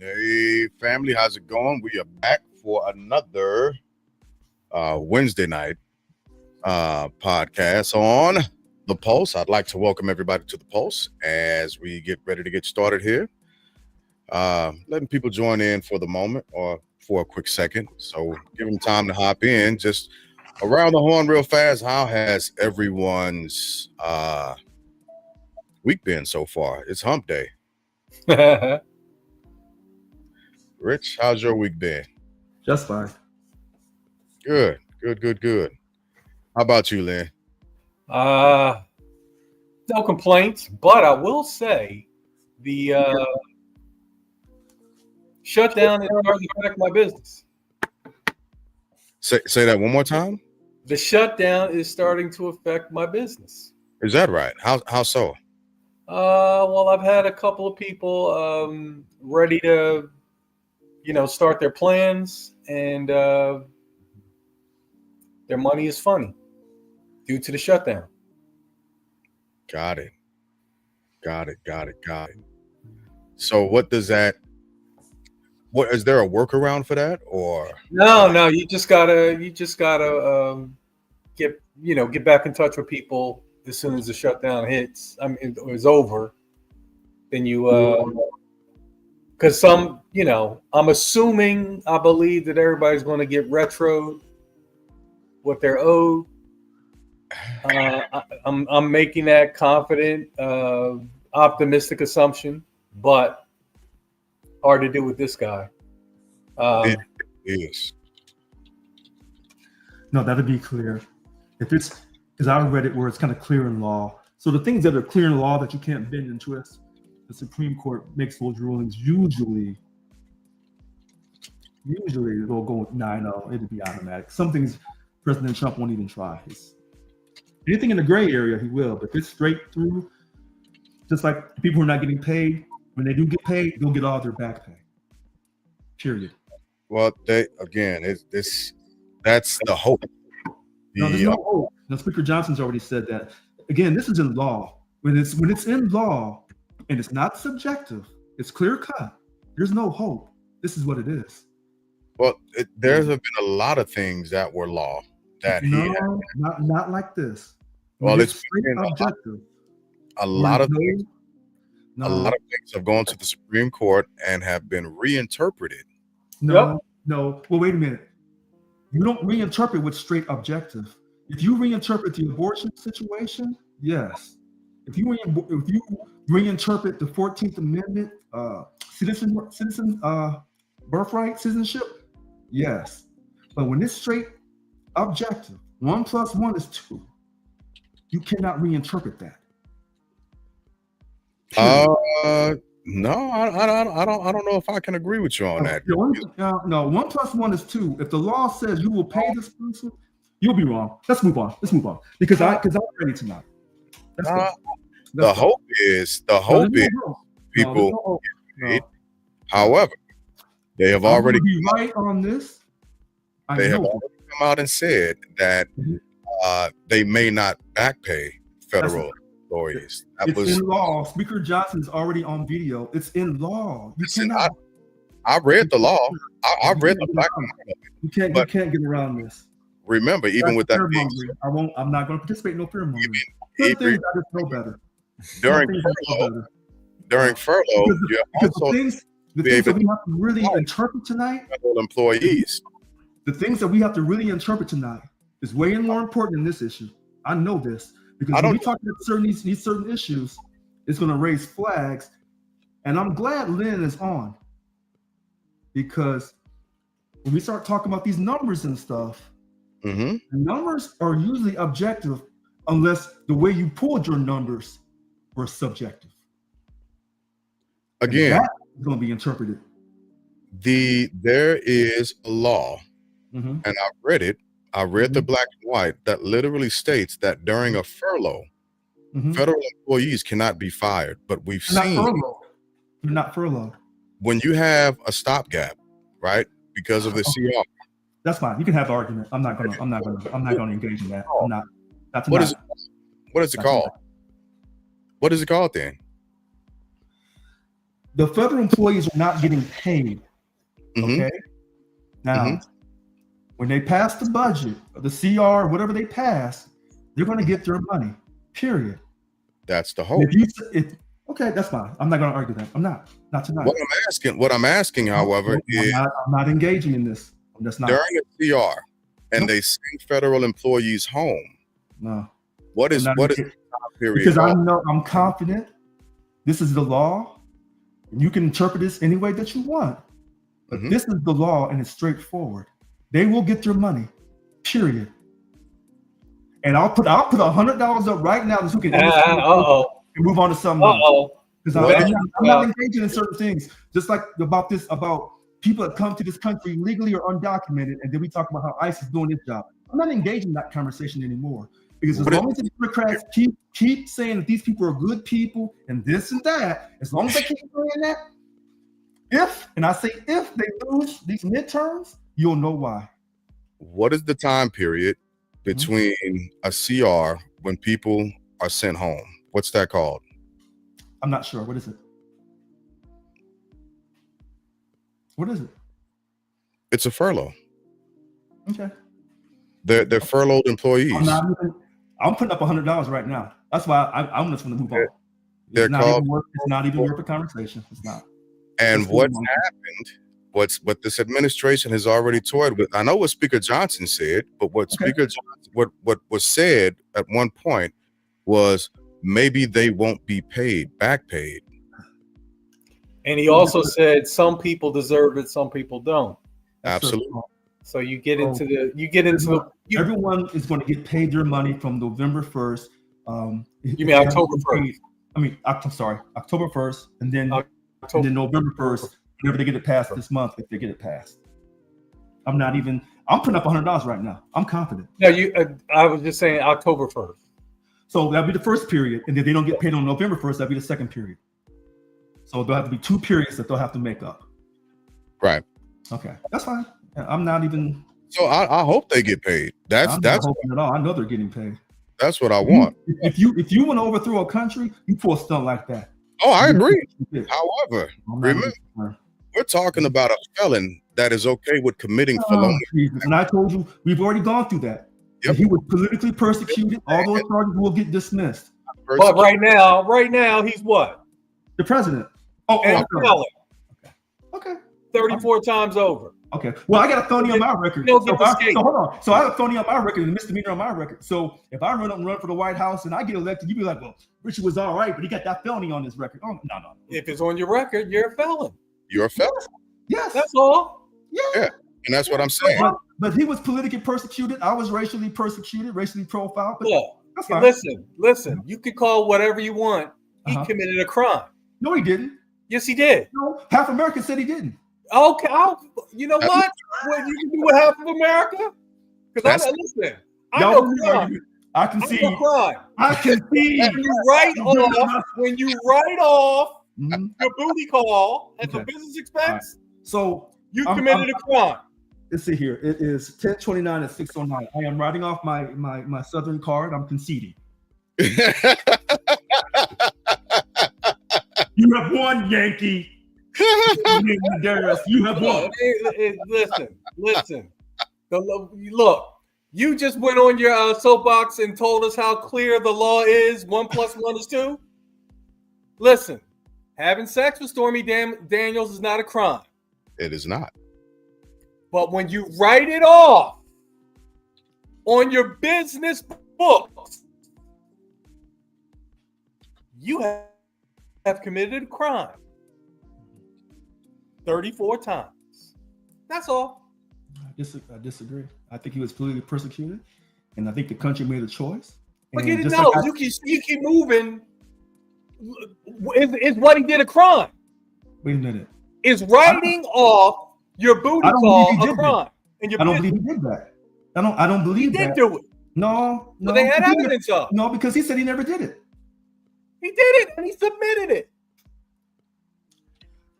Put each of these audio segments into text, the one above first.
Hey, family, how's it going? We are back for another Wednesday night podcast on The Pulse. I'd like to welcome everybody to The Pulse as we get ready to get started here. Letting people join in for the moment or for a quick second. So give them time to hop in. Just around the horn real fast. How has everyone's week been so far? It's hump day. Rich, how's your week been? Just fine. Good. How about you, Lynn? No complaints, but I will say the shutdown is starting to affect my business. Say that one more time. The shutdown is starting to affect my business. Is that right? How so? Well, I've had a couple of people ready to, start their plans, and their money is funny due to the shutdown. Got it. So what does that? What is there a workaround for that, or No, you just gotta get back in touch with people as soon as the shutdown hits. I mean, it's over. Then you because I'm assuming, I believe that everybody's going to get retro what they're owed. I'm making that confident, optimistic assumption, but hard to do with this guy. it is? No, that'll be clear. If it's, because I read it where it's kind of clear in law. So the things that are clear in law that you can't bend and twist, the Supreme Court makes those rulings. Usually they'll go with 9-0. It'll be automatic. Some things President Trump won't even try. Anything in the gray area, he will. But if it's straight through, just like people who are not getting paid, when they do get paid, they'll get all their back pay. Period. Well, that's the hope. No, there's no hope. Now, Speaker Johnson's already said that. Again, this is in law. When it's in law and it's not subjective, it's clear cut. There's no hope. This is what it is. Well, there's been a lot of things that were law that not like this. Well, it's straight objective. A lot of things have gone to the Supreme Court and have been reinterpreted. No. Well, wait a minute. You don't reinterpret what's straight objective. If you reinterpret the abortion situation, yes. If you reinterpret the 14th Amendment, citizen birthright citizenship, yes. But when it's straight objective, 1 + 1 is 2. You cannot reinterpret that. No, I don't know if I can agree with you on that. No, 1 + 1 is 2. If the law says you will pay this person, you'll be wrong. Let's move on. Because I'm ready tonight. The hope is people get paid. However, they have already be right on this. They have already come out and said that they may not back pay federal employees. It's in law. Speaker Johnson's already on video. It's in law. I read the law. I read the black and white. You can't get around this. Remember, even with that being, I'm not going to participate in no fear mongering. Some things I just know better. During furlough, you also the things that we have to really interpret tonight. Federal employees. The things that we have to really interpret tonight is way more important than this issue. I know this because when we talk about these certain issues, it's going to raise flags. And I'm glad Lynn is on, because when we start talking about these numbers and stuff, the numbers are usually objective unless the way you pulled your numbers were subjective. Again, that is going to be interpreted. There is a law, and I read it. I read the black and white that literally states that during a furlough, federal employees cannot be fired. But we've seen you're not furloughed when you have a stopgap, right? Because of the CR. That's fine. You can have the argument. I'm not gonna engage in that. I'm not. What is it called? What is it called then? the federal employees are not getting paid. Mhm. Okay. Now, when they pass the budget, or the CR, whatever they pass, they're going to get their money. Period. That's the hope. Okay, that's fine. I'm not going to argue that. I'm not tonight. What I'm asking, however, is I'm not engaging in this. That's not during a CR and Nope. they send federal employees home. no. What is I'm not what is engaging- the time period? Because I called? know I'm confident. This is the law. You can interpret this any way that you want, but Mhm. this is the law and it's straightforward. They will get their money. Period. And I'll put $100 up right now so we can end this Uh-oh. and move on to something else. Uh-oh. Because What I'm is- not engaging in certain things, just like about people that come to this country legally or undocumented, and then we talk about how ICE is doing its job. I'm not engaging in that conversation anymore. Because as What long as the Democrats keep saying that these people are good people and this and that, as long as they keep saying that, if they lose these midterms, you'll know why. What is the time period between a CR when people are sent home? What's that called? I'm not sure. What is it? What is it? It's a furlough. Okay. They're furloughed employees. I'm putting up $100 right now. That's why I'm just going to move on. They're It's not called- even worth. It's not even worth a conversation. It's not. And Let's what's move on. happened, what this administration has already toyed with. I know what Speaker Johnson said, but what Okay. Speaker Johnson, what was said at one point was maybe they won't be back paid. And he also said some people deserve it, some people don't. That's Absolutely. their fault. So you get into Everyone is going to get paid their money from November 1st. You mean October 1st? I'm sorry, October 1st, and then October. November 1st, whenever they get it passed this month, if they get it passed. I'm putting up $100 right now. I'm confident. No, I was just saying October 1st. So that'll be the first period, and then they don't get paid on November 1st, that'll be the second period. So there'll have to be 2 periods that they'll have to make up. Right. Okay, that's fine. I'm not even. So I hope they get paid. I'm not hoping at all. I know they're getting paid. That's what I want. If you want to overthrow a country, you pull a stunt like that. Oh, I agree. Yeah. However, I'm not remember, even- we're talking about a felon that is okay with committing felony. Jesus. And I told you, we've already gone through that. Yep. He was politically persecuted. All those charges will get dismissed. But right now, he's what? The president. Oh, And felon, okay. 34 times over. Okay. Well, I got a felony on my record. He'll So, get escape. hold on. So I have a felony on my record and a misdemeanor on my record. So if I run for the White House and I get elected, you'd be like, well, Richard was all right, but he got that felony on his record. Oh, no. If it's on your record, you're a felon. You're a felon. Yes. That's all. Yeah. And that's what I'm saying. But he was politically persecuted. I was racially persecuted, racially profiled. But Look, that's fine. listen. You can call whatever you want. He Uh-huh. committed a crime. No, he didn't. Yes, he did. No, half America said he didn't. Okay, you know what? What you can do with half of America? Because listen, I Y'all know believe crime. argument. I can I see. know crime. I can see. When you write off Mhm. your booty call as a Okay. business expense, So you I'm- committed a crime. let's see here. It is 10:29 at 6:09. I am writing off my Southern card. I'm conceding. You have won, Yankee. Darius, you have won. Listen. Look, you just went on your soapbox and told us how clear the law is. 1 + 1 is 2. Listen, having sex with Stormy Daniels is not a crime. It is not. But when you write it off on your business books, you have committed a crime 34 times. That's all. I disagree. I think he was politically persecuted, and I think the country made a choice. But And you just know, like you keep moving. Is what he did a crime? wait a minute. Is writing off your booty I don't believe he call a did crime? And your I don't business, believe he did that. I don't he believe did that. do it. No, But they had he didn't. evidence of. No, because he said he never did it. He did it and he submitted it.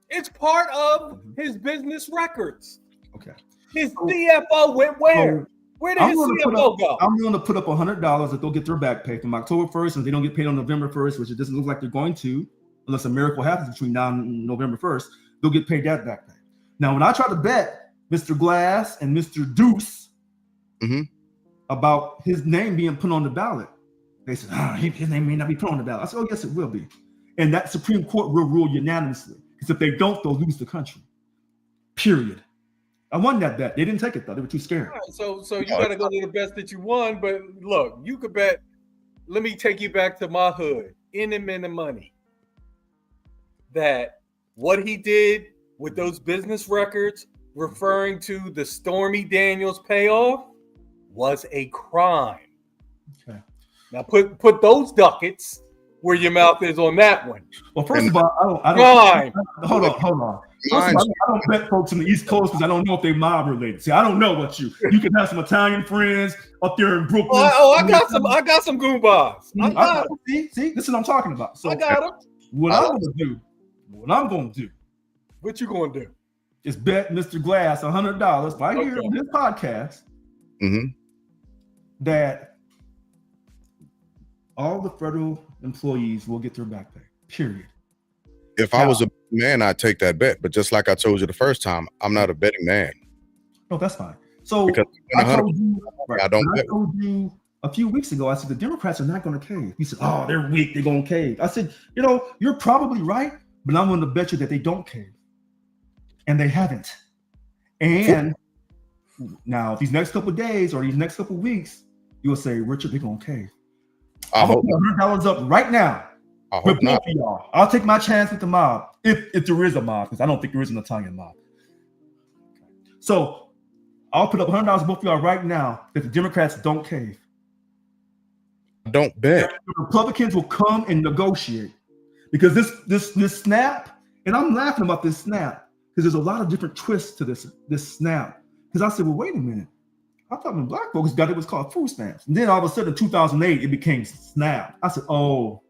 It's part of his business records. Okay. His CFO went where? So, Where did his CFO go? I'm willing to put up $100 that they'll get their back pay from October 1st, and they don't get paid on November 1st, which it doesn't look like they're going to. unless a miracle happens between now and November 1st, they'll get paid that back pay. Now, when I try to bet Mr. Glass and Mr. Deuce about his name being put on the ballot, they said, his name may not be put on the ballot. I said, oh, yes, it will be. And that Supreme Court will rule unanimously. Because if they don't, they'll lose the country. Period. I won that bet. They didn't take it, though. They were too scared. Right, so you got to go to the best that you won. But look, you could bet. Let me take you back to my hood, in the money. That what he did with those business records referring to the Stormy Daniels payoff was a crime. Okay. Now put those ducats where your mouth is on that one. Well, first of all, I don't hold on. First of all, I don't bet folks in the East Coast because I don't know if they mob related. See, I don't know what you can have some Italian friends up there in Brooklyn. I got some Goombas. See, this is what I'm talking about. So I got them. What I'm gonna do. What you gonna do? Is bet Mr. Glass $100 right here on this podcast that all the federal employees will get their back pay. Period. If I was a man, I'd take that bet. But just like I told you the first time, I'm not a betting man. No, that's fine. So I told you a few weeks ago, I said the Democrats are not going to cave. He said, oh, they're weak. They're going to cave. I said, you're probably right, but I'm going to bet you that they don't cave. And they haven't. And now, these next couple of days or these next couple of weeks, you'll say, Richard, they're going to cave. I'm going to put $100 up right now. With both of y'all. I'll take my chance with the mob, if there is a mob, because I don't think there is an Italian mob. So I'll put up $100 with both of y'all right now that the Democrats don't cave. Don't bet. The Republicans will come and negotiate. Because this snap, and I'm laughing about this snap, because there's a lot of different twists to this snap. Because I said, well, wait a minute. I thought when black folks got it was called food stamps. And then all of a sudden in 2008, it became SNAP. I said, oh,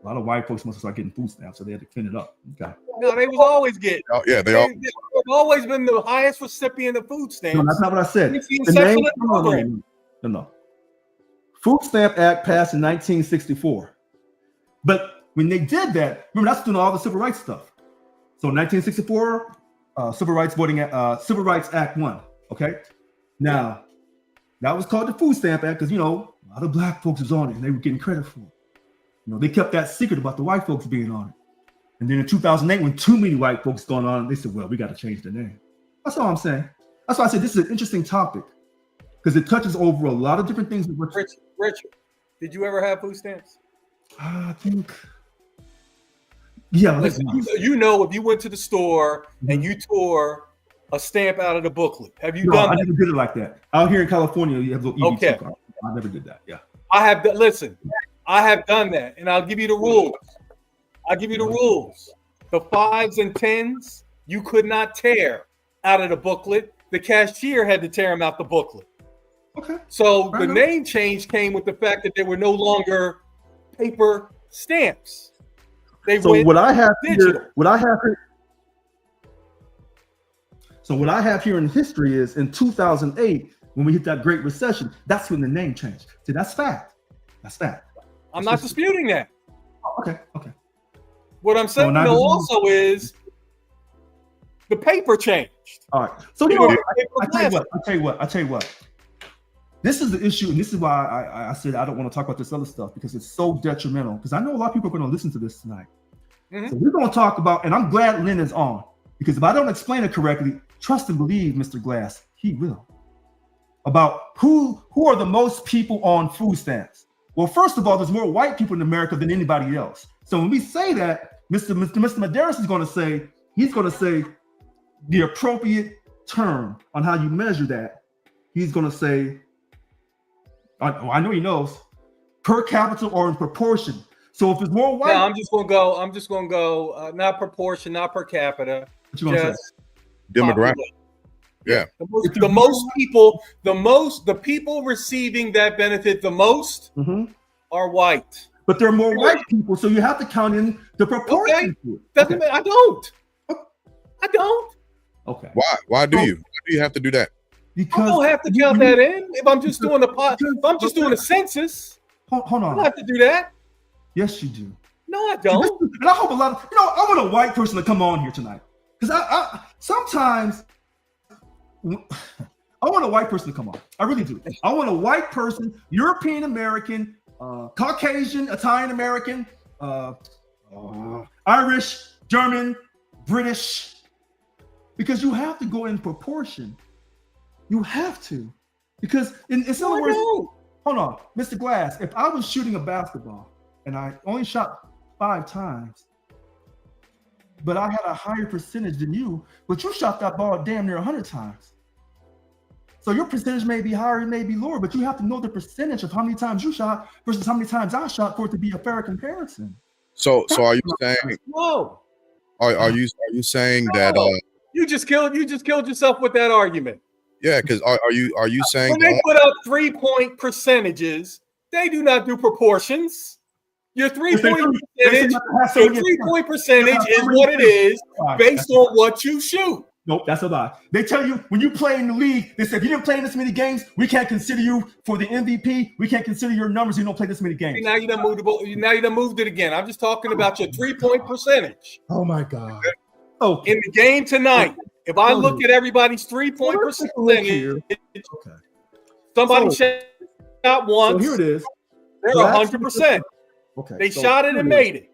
a lot of white folks must have started getting food stamps, so they had to clean it up. Okay. No, they was always getting. Oh, yeah, they've always been the highest recipient of food stamps. No, that's not what I said. No. Food Stamp Act passed in 1964. But when they did that, remember that's doing all the civil rights stuff. So 1964, Civil Rights Act 1. Okay. Now, that was called the Food Stamp Act because a lot of black folks was on it and they were getting credit for it. They kept that secret about the white folks being on it. And then in 2008, when too many white folks going on it, they said, well, we got to change the name. That's all I'm saying. That's why I said this is an interesting topic because it touches over a lot of different things. Richard, did you ever have food stamps? I think, yeah. Listen, if you went to the store and you tore a stamp out of the booklet, have you done that? I never did it like that. Out here in California, you have the EBT Okay. card. I never did that, yeah. I have done that, and I'll give you the rules. The 5s and 10s you could not tear out of the booklet. The cashier had to tear them out the booklet. Okay. So the name change came with the fact that they were no longer paper stamps. What I have here in history is in 2008 when we hit that Great Recession. That's when the name changed. See, that's fact. I'm not disputing that. Okay. What I'm saying also is the paper changed. All right. So I tell you what. This is the issue, and this is why I said I don't want to talk about this other stuff because it's so detrimental. Because I know a lot of people are going to listen to this tonight. Mm-hmm. So we're going to talk about, and I'm glad Lynn is on because if I don't explain it correctly, trust and believe, Mr. Glass, he will. About who are the most people on food stamps. Well, first of all, there's more white people in America than anybody else. So when we say that, Mr. Medeiros is going to say, he's going to say the appropriate term on how you measure that. He's going to say, I know he knows, per capita or in proportion. So if it's more white, I'm just going to go, not proportion, not per capita, just demographic. Yeah. The people receiving that benefit the most are white. But there are more white people, so you have to count in the proportion. Okay. I don't. Okay. Why do you? Why do you have to do that? Because I don't have to count that in. If I'm just doing a census. Hold on. I don't have to do that. Yes, you do. No, I don't. And I hope a lot of, I want a white person to come on here tonight. Because I sometimes, I want a white person to come on. I really do. I want a white person, European American, Caucasian, Italian American, Irish, German, British. Because you have to go in proportion. You have to. Because in other words, hold on, Mr. Glass, if I was shooting a basketball and I only shot 5 times, but I had a higher percentage than you, but you shot that ball damn near 100 times. So your percentage may be higher, it may be lower, but you have to know the percentage of how many times you shot versus how many times I shot for it to be a fair comparison. So are you saying? Whoa! Are you saying that? You just killed yourself with that argument. Yeah, because are you saying when they put up 3-point percentages, they do not do proportions. Your 3-point percentage is what it is based on what you shoot. Nope, that's a lie. They tell you when you play in the league, they say if you didn't play in this many games, we can't consider you for the MVP. We can't consider your numbers. You don't play this many games. Now you done moved it again. I'm just talking about your 3-point percentage. Oh my God. Okay. In the game tonight, if I look at everybody's 3-point percentage, somebody shot once. So here it is. They're 100%. Okay. They shot it and made it.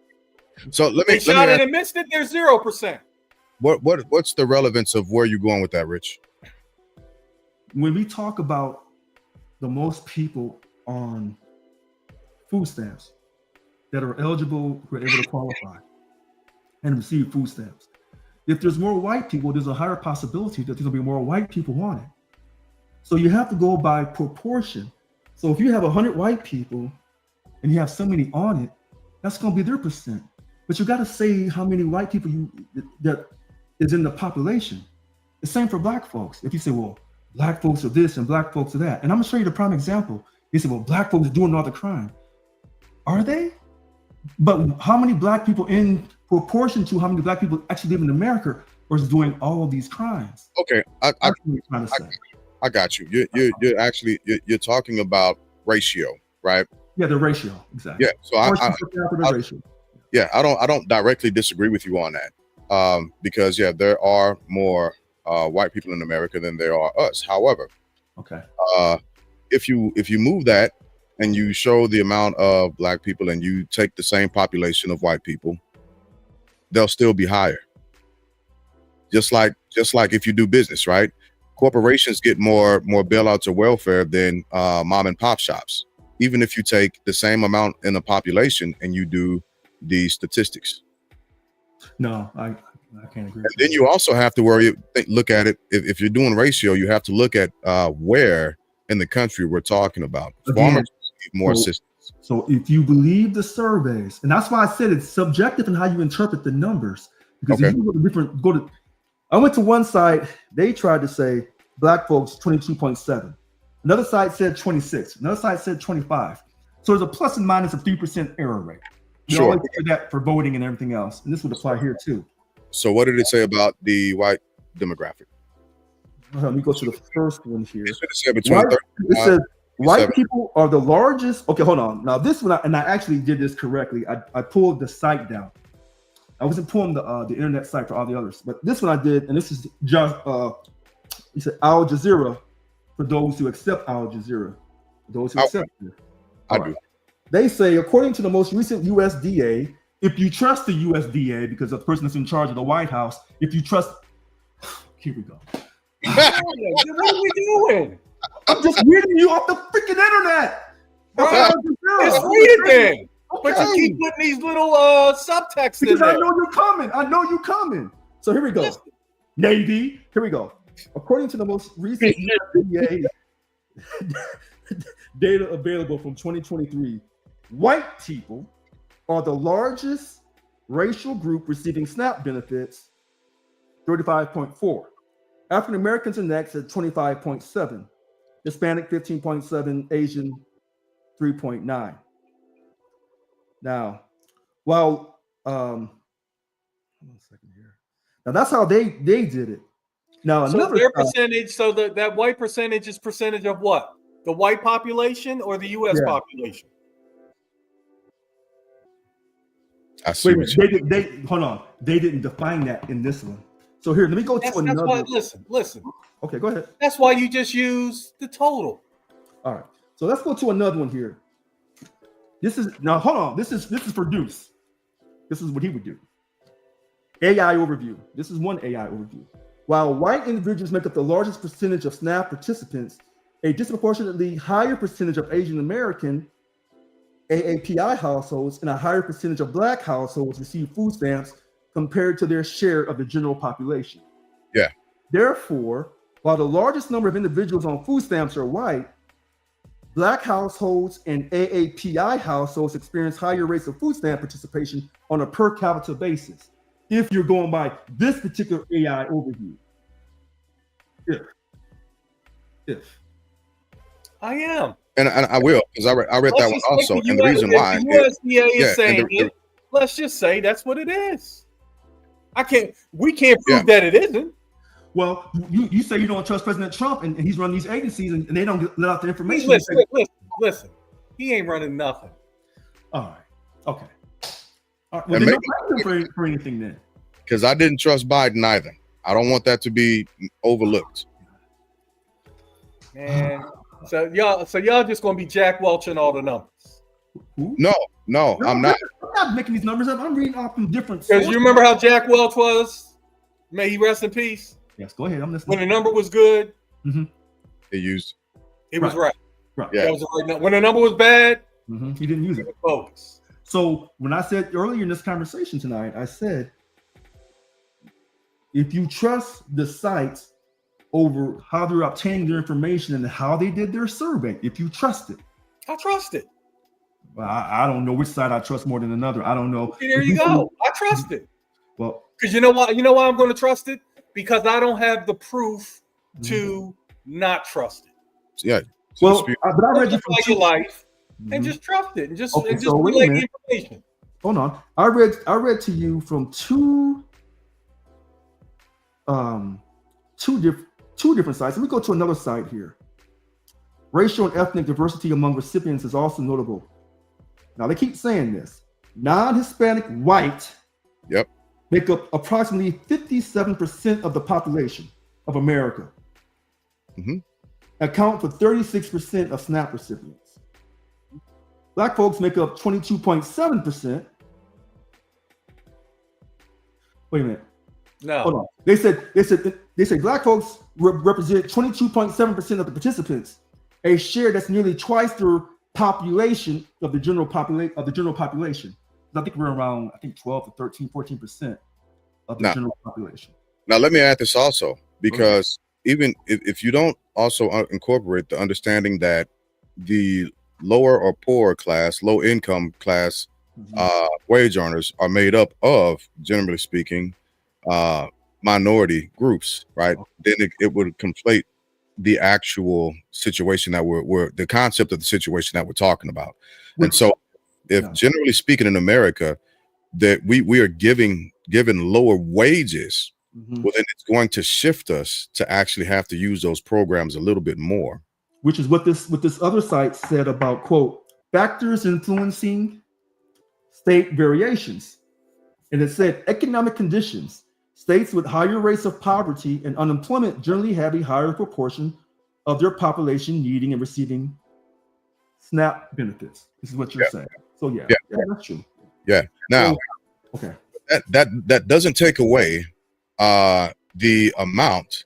So they shot it and missed it. They're 0%. What's the relevance of where you're going with that, Rich? When we talk about the most people on food stamps that are eligible, who are able to qualify and receive food stamps, if there's more white people, there's a higher possibility that there's going to be more white people on it. So you have to go by proportion. So if you have 100 white people and you have so many on it, that's going to be their percent. But you got to say how many white people that is in the population. The same for black folks. If you say, well, black folks are this and black folks are that, and I'm gonna show you the prime example. You say, well, black folks are doing all the crime. Are they? But how many black people in proportion to how many black people actually live in America are doing all of these crimes? Okay, I got you. You're actually talking about ratio, right? Yeah, the ratio, exactly. Yeah, so I don't directly disagree with you on that. Because there are more white people in America than there are us. However, if you move that and you show the amount of black people and you take the same population of white people, they'll still be higher. Just like if you do business, right? Corporations get more bailouts or welfare than mom and pop shops. Even if you take the same amount in the population and you do the statistics. No, I can't agree. And then you also have to look at it. If you're doing ratio, you have to look at where in the country we're talking about. Farmers need more assistance. So if you believe the surveys, and that's why I said it's subjective in how you interpret the numbers. Because if you I went to one site, they tried to say black folks 22.7. Another site said 26. Another site said 25. So there's a plus and minus of 3% error rate. You always hear that for voting and everything else, and this would apply here too. So what did it say about the white demographic? Let me go to the first one here. It says white people are the largest. Okay, hold on. Now this one, and I actually did this correctly. I pulled the site down. I wasn't pulling the internet site for all the others, but this one I did, and this is just he said Al Jazeera for those who accept Al Jazeera. For those who accept it. I do. They say, according to the most recent USDA, if you trust the USDA, because the person that's in charge of the White House, if you trust, here we go. What are we doing? I'm just reading you off the freaking internet. Just read it then. But you keep putting these little subtext in there. I know you're coming. So here we go. Navy. Here we go. According to the most recent USDA data available from 2023, white people are the largest racial group receiving SNAP benefits, 35.4. African Americans are next at 25.7. Hispanic 15.7, Asian 3.9. Now, while 1 second here. Now that's how they did it. Now so their percentage, so that white percentage is percentage of what? The white population or the U.S. population? I see Wait, what you. they hold on. They didn't define that in this one. So here, let me go to That's another. why. Listen. Okay, go ahead. That's why you just use the total. All right. So let's go to another one here. This is now hold on. This is for Deuce. This is what he would do. AI overview. This is one AI overview. While white individuals make up the largest percentage of SNAP participants, a disproportionately higher percentage of Asian American AAPI households and a higher percentage of Black households receive food stamps compared to their share of the general population. Yeah. Therefore, while the largest number of individuals on food stamps are white, Black households and AAPI households experience higher rates of food stamp participation on a per capita basis. If you're going by this particular AI overview. If. I am. And I will, because I read that one also. And the reason why. USDA is saying it, let's just say that's what it is. We can't prove that it isn't. Well, you say you don't trust President Trump, and he's running these agencies, and they don't let out the information. Listen. He ain't running nothing. All right. Okay. All right. Well, then don't blame him for anything then. Because I didn't trust Biden either. I don't want that to be overlooked. Man, so y'all just gonna be Jack Welch and all the numbers. Who? No, I'm not. I'm not making these numbers up. I'm reading off from different. Because you remember how Jack Welch was? May he rest in peace. Yes, go ahead. I'm listening. When the number was good, It was right. Right. Yeah. That was the right number. When the number was bad, he didn't use it. Focus. So when I said earlier in this conversation tonight, I said, if you trust the sites over how they're obtaining their information and how they did their survey, if you trust it, I trust it. well, I don't know which side I trust more than another. I don't know. There you go. I trust it. Well, because you know why? You know why I'm going to trust it? Because I don't have the proof to not trust it. Yeah. Well, but I read you from your life and just trust it and just relay the information. Hold on. I read to you from two different sites. Let me go to another site here. Racial and ethnic diversity among recipients is also notable. Now they keep saying this. Non-Hispanic white make up approximately 57% of the population of America. Account for 36% of SNAP recipients. Black folks make up 22.7%. Wait a minute. No. Hold on. They said Black folks represent 22.7% of the participants, a share that's nearly twice the population of the general population. I think we're around 12 to 13, 14% of the general population. Now let me add this also, because even if you don't also incorporate the understanding that the lower or poorer class, low income class wage earners are made up of, generally speaking, minority groups, right? Then it would conflate the actual situation that we're the concept of the situation that we're talking about. And so if generally speaking in America that we are given lower wages, well, then it's going to shift us to actually have to use those programs a little bit more. Which is what this other site said about, quote, factors influencing state variations. And it said economic conditions. States with higher rates of poverty and unemployment generally have a higher proportion of their population needing and receiving SNAP benefits. This is what you're saying. So yeah, that's true. Yeah. Now, that doesn't take away the amount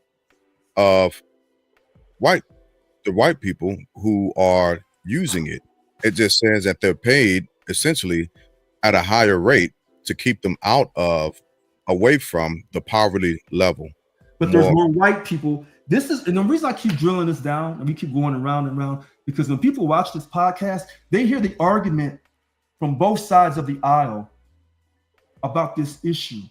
of the white people who are using it. It just says that they're paid essentially at a higher rate to keep them away from the poverty level. But there's more white people. And the reason I keep drilling this down and we keep going around and around, because when people watch this podcast, they hear the argument from both sides of the aisle about this issue.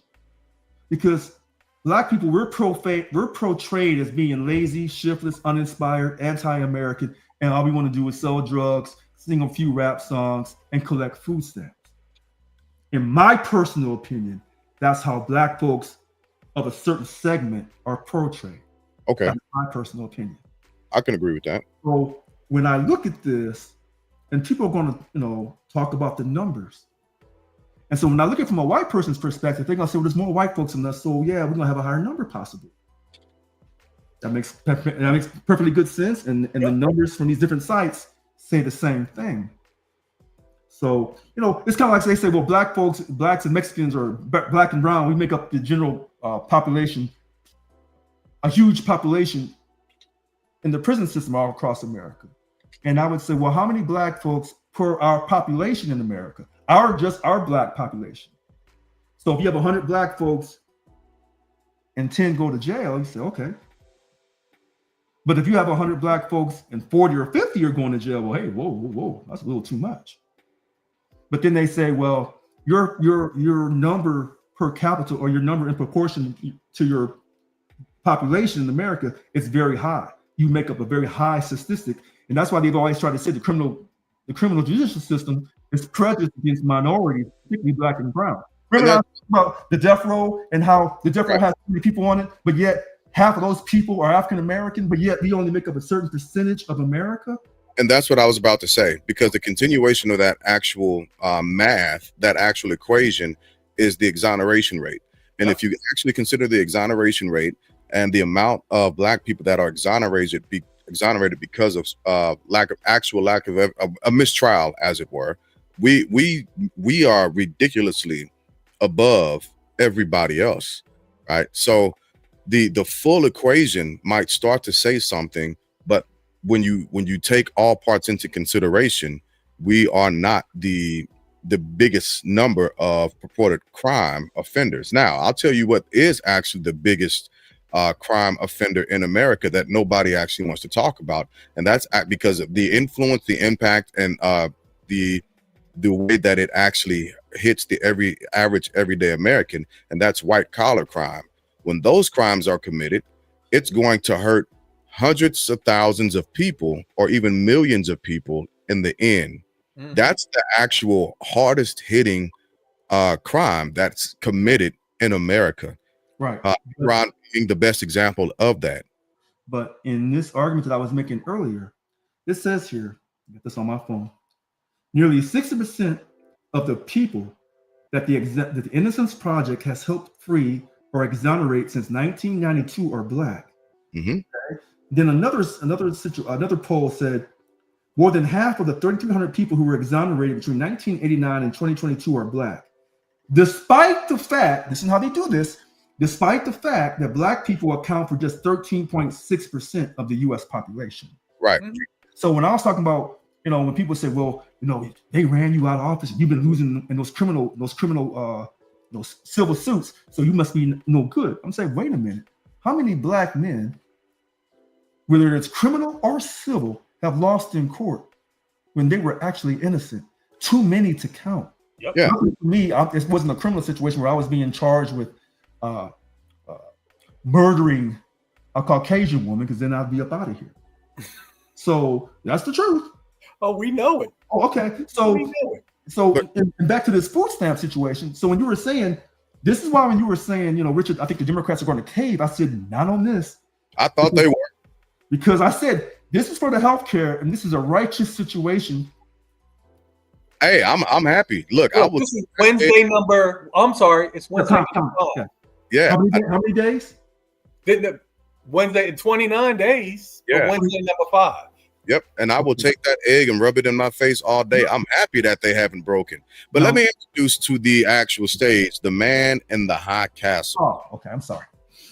Because Black people, we're portrayed as being lazy, shiftless, uninspired, anti-American, and all we want to do is sell drugs, sing a few rap songs, and collect food stamps. In my personal opinion, that's how Black folks of a certain segment are portrayed. Okay. That's my personal opinion. I can agree with that. So when I look at this, and people are going to, talk about the numbers, And so when I look at it from a white person's perspective, they're gonna say, well, there's more white folks in us, so yeah, we're gonna have a higher number possibly. That makes perfectly good sense, and the numbers from these different sites say the same thing. So, it's kind of like they say, well, blacks and Mexicans, or black and brown, we make up the general population, a huge population in the prison system all across America. And I would say, well, how many black folks per our population in America? Our black population. So if you have 100 black folks and 10 go to jail, you say, okay. But if you have 100 black folks and 40 or 50 are going to jail, well, hey, whoa, that's a little too much. But then they say, well, your number per capita, or your number in proportion to your population in America, is very high. You make up a very high statistic. And that's why they've always tried to say the criminal judicial system is prejudiced against minorities, particularly black and brown. Remember about the death row and how the death row has so many people on it, but yet half of those people are African American, but yet we only make up a certain percentage of America? And that's what I was about to say, because the continuation of that actual math, that actual equation, is the exoneration rate. And if you actually consider the exoneration rate and the amount of black people that are exonerated because of lack of a mistrial, as it were, we are ridiculously above everybody else, right? So the full equation might start to say something, but when you take all parts into consideration, we are not the biggest number of purported crime offenders. Now, I'll tell you what is actually the biggest crime offender in America that nobody actually wants to talk about, and that's because of the influence, the impact, and the way that it actually hits the average everyday American, and that's white collar crime. When those crimes are committed, it's going to hurt hundreds of thousands of people, or even millions of people in the end. That's the actual hardest hitting crime that's committed in America. Right. Iran being the best example of that. But in this argument that I was making earlier, it says here, get this on my phone, nearly 60% of the people that the Innocence Project has helped free or exonerate since 1992 are black. Mm-hmm. Okay? Then another poll said more than half of the 3,300 people who were exonerated between 1989 and 2022 are black. Despite the fact, this is how they do this, despite the fact that black people account for just 13.6% of the US population. Right. So when I was talking about, when people say, well, they ran you out of office, you've been losing in those civil suits, so you must be no good. I'm saying, wait a minute. How many black men, whether it's criminal or civil, have lost in court when they were actually innocent? Too many to count. Yep. Yeah. For me, it wasn't a criminal situation where I was being charged with murdering a Caucasian woman, because then I'd be up out of here. So that's the truth. Oh, we know it. Oh, okay. So, We know it. and back to this food stamp situation. So when you were saying, this is why when you were saying, Richard, I think the Democrats are going to cave, I said, not on this. I thought they were. Because I said, this is for the healthcare, and this is a righteous situation. Hey, I'm happy. Look, Well, this is Wednesday number. I'm sorry, it's Wednesday. Okay. Yeah. How many days? Wednesday, 29 days. Yeah. Wednesday number 5. Yep. And I will take that egg and rub it in my face all day. I'm happy that they haven't broken. But let me introduce to the actual stage the man in the high castle. Oh, okay. I'm sorry.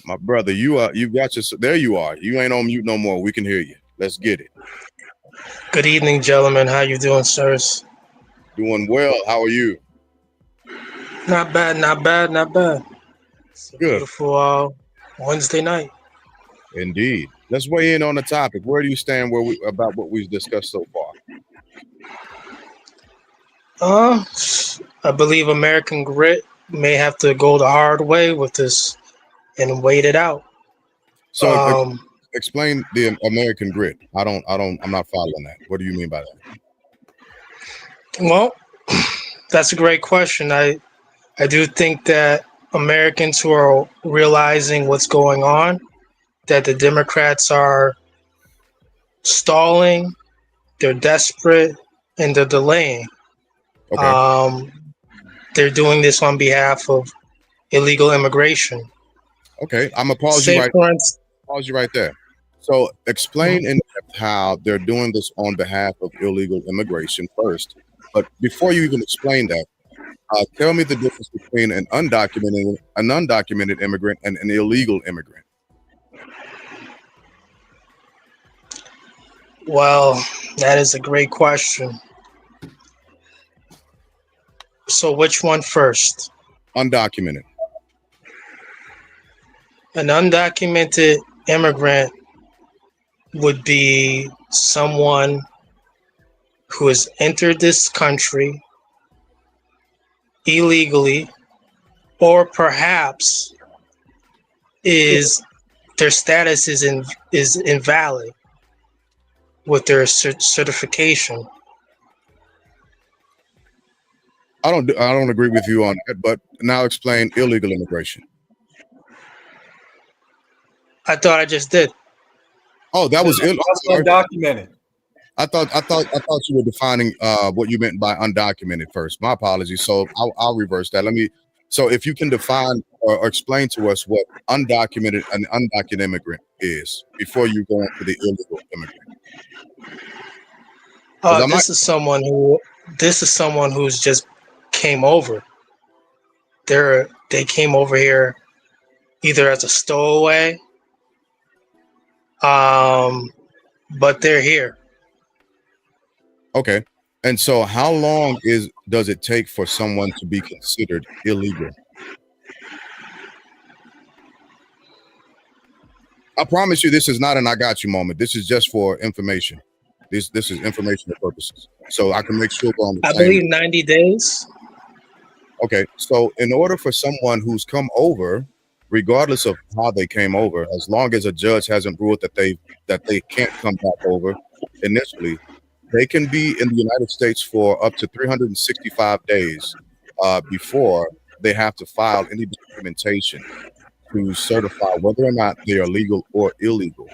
My brother, you got your, there you are. You ain't on mute no more. We can hear you. Let's get it. Good evening, gentlemen. How you doing, sirs? Doing well. How are you? Not bad, not bad, not bad. It's a Good. beautiful Wednesday night. Indeed. Let's weigh in on the topic. Where do you stand about what we've discussed so far? I believe American grit may have to go the hard way with this and wait it out. So explain the American grit. I'm not following that. What do you mean by that? Well, that's a great question. I do think that Americans who are realizing what's going on, that the Democrats are stalling, they're desperate, and they're delaying. Okay. they're doing this on behalf of illegal immigration. Okay, I'm gonna pause Say, you right. for instance, Pause you right there. So explain in depth how they're doing this on behalf of illegal immigration first. But before you even explain that, tell me the difference between an undocumented immigrant and an illegal immigrant. well, that is a great question. So which one first? Undocumented. An undocumented immigrant would be someone who has entered this country illegally, or perhaps their status is invalid with their certification. I don't agree with you on that. But now explain illegal immigration. I thought I just did. Oh, that was ill. Undocumented. I thought you were defining what you meant by undocumented first. My apologies. So I'll reverse that. So if you can define or explain to us what an undocumented immigrant is before you go into the illegal immigrant. This is someone who's just came over. They came over here either as a stowaway, but they're here. Okay. And so how long does it take for someone to be considered illegal? I promise you this is not an I got you moment. This is just for information. This is informational purposes. So I can make sure we're on the I same. believe 90 days. Okay. So in order for someone who's come over, regardless of how they came over, as long as a judge hasn't ruled that they can't come back over initially, they can be in the United States for up to 365 days before they have to file any documentation to certify whether or not they are legal or illegal.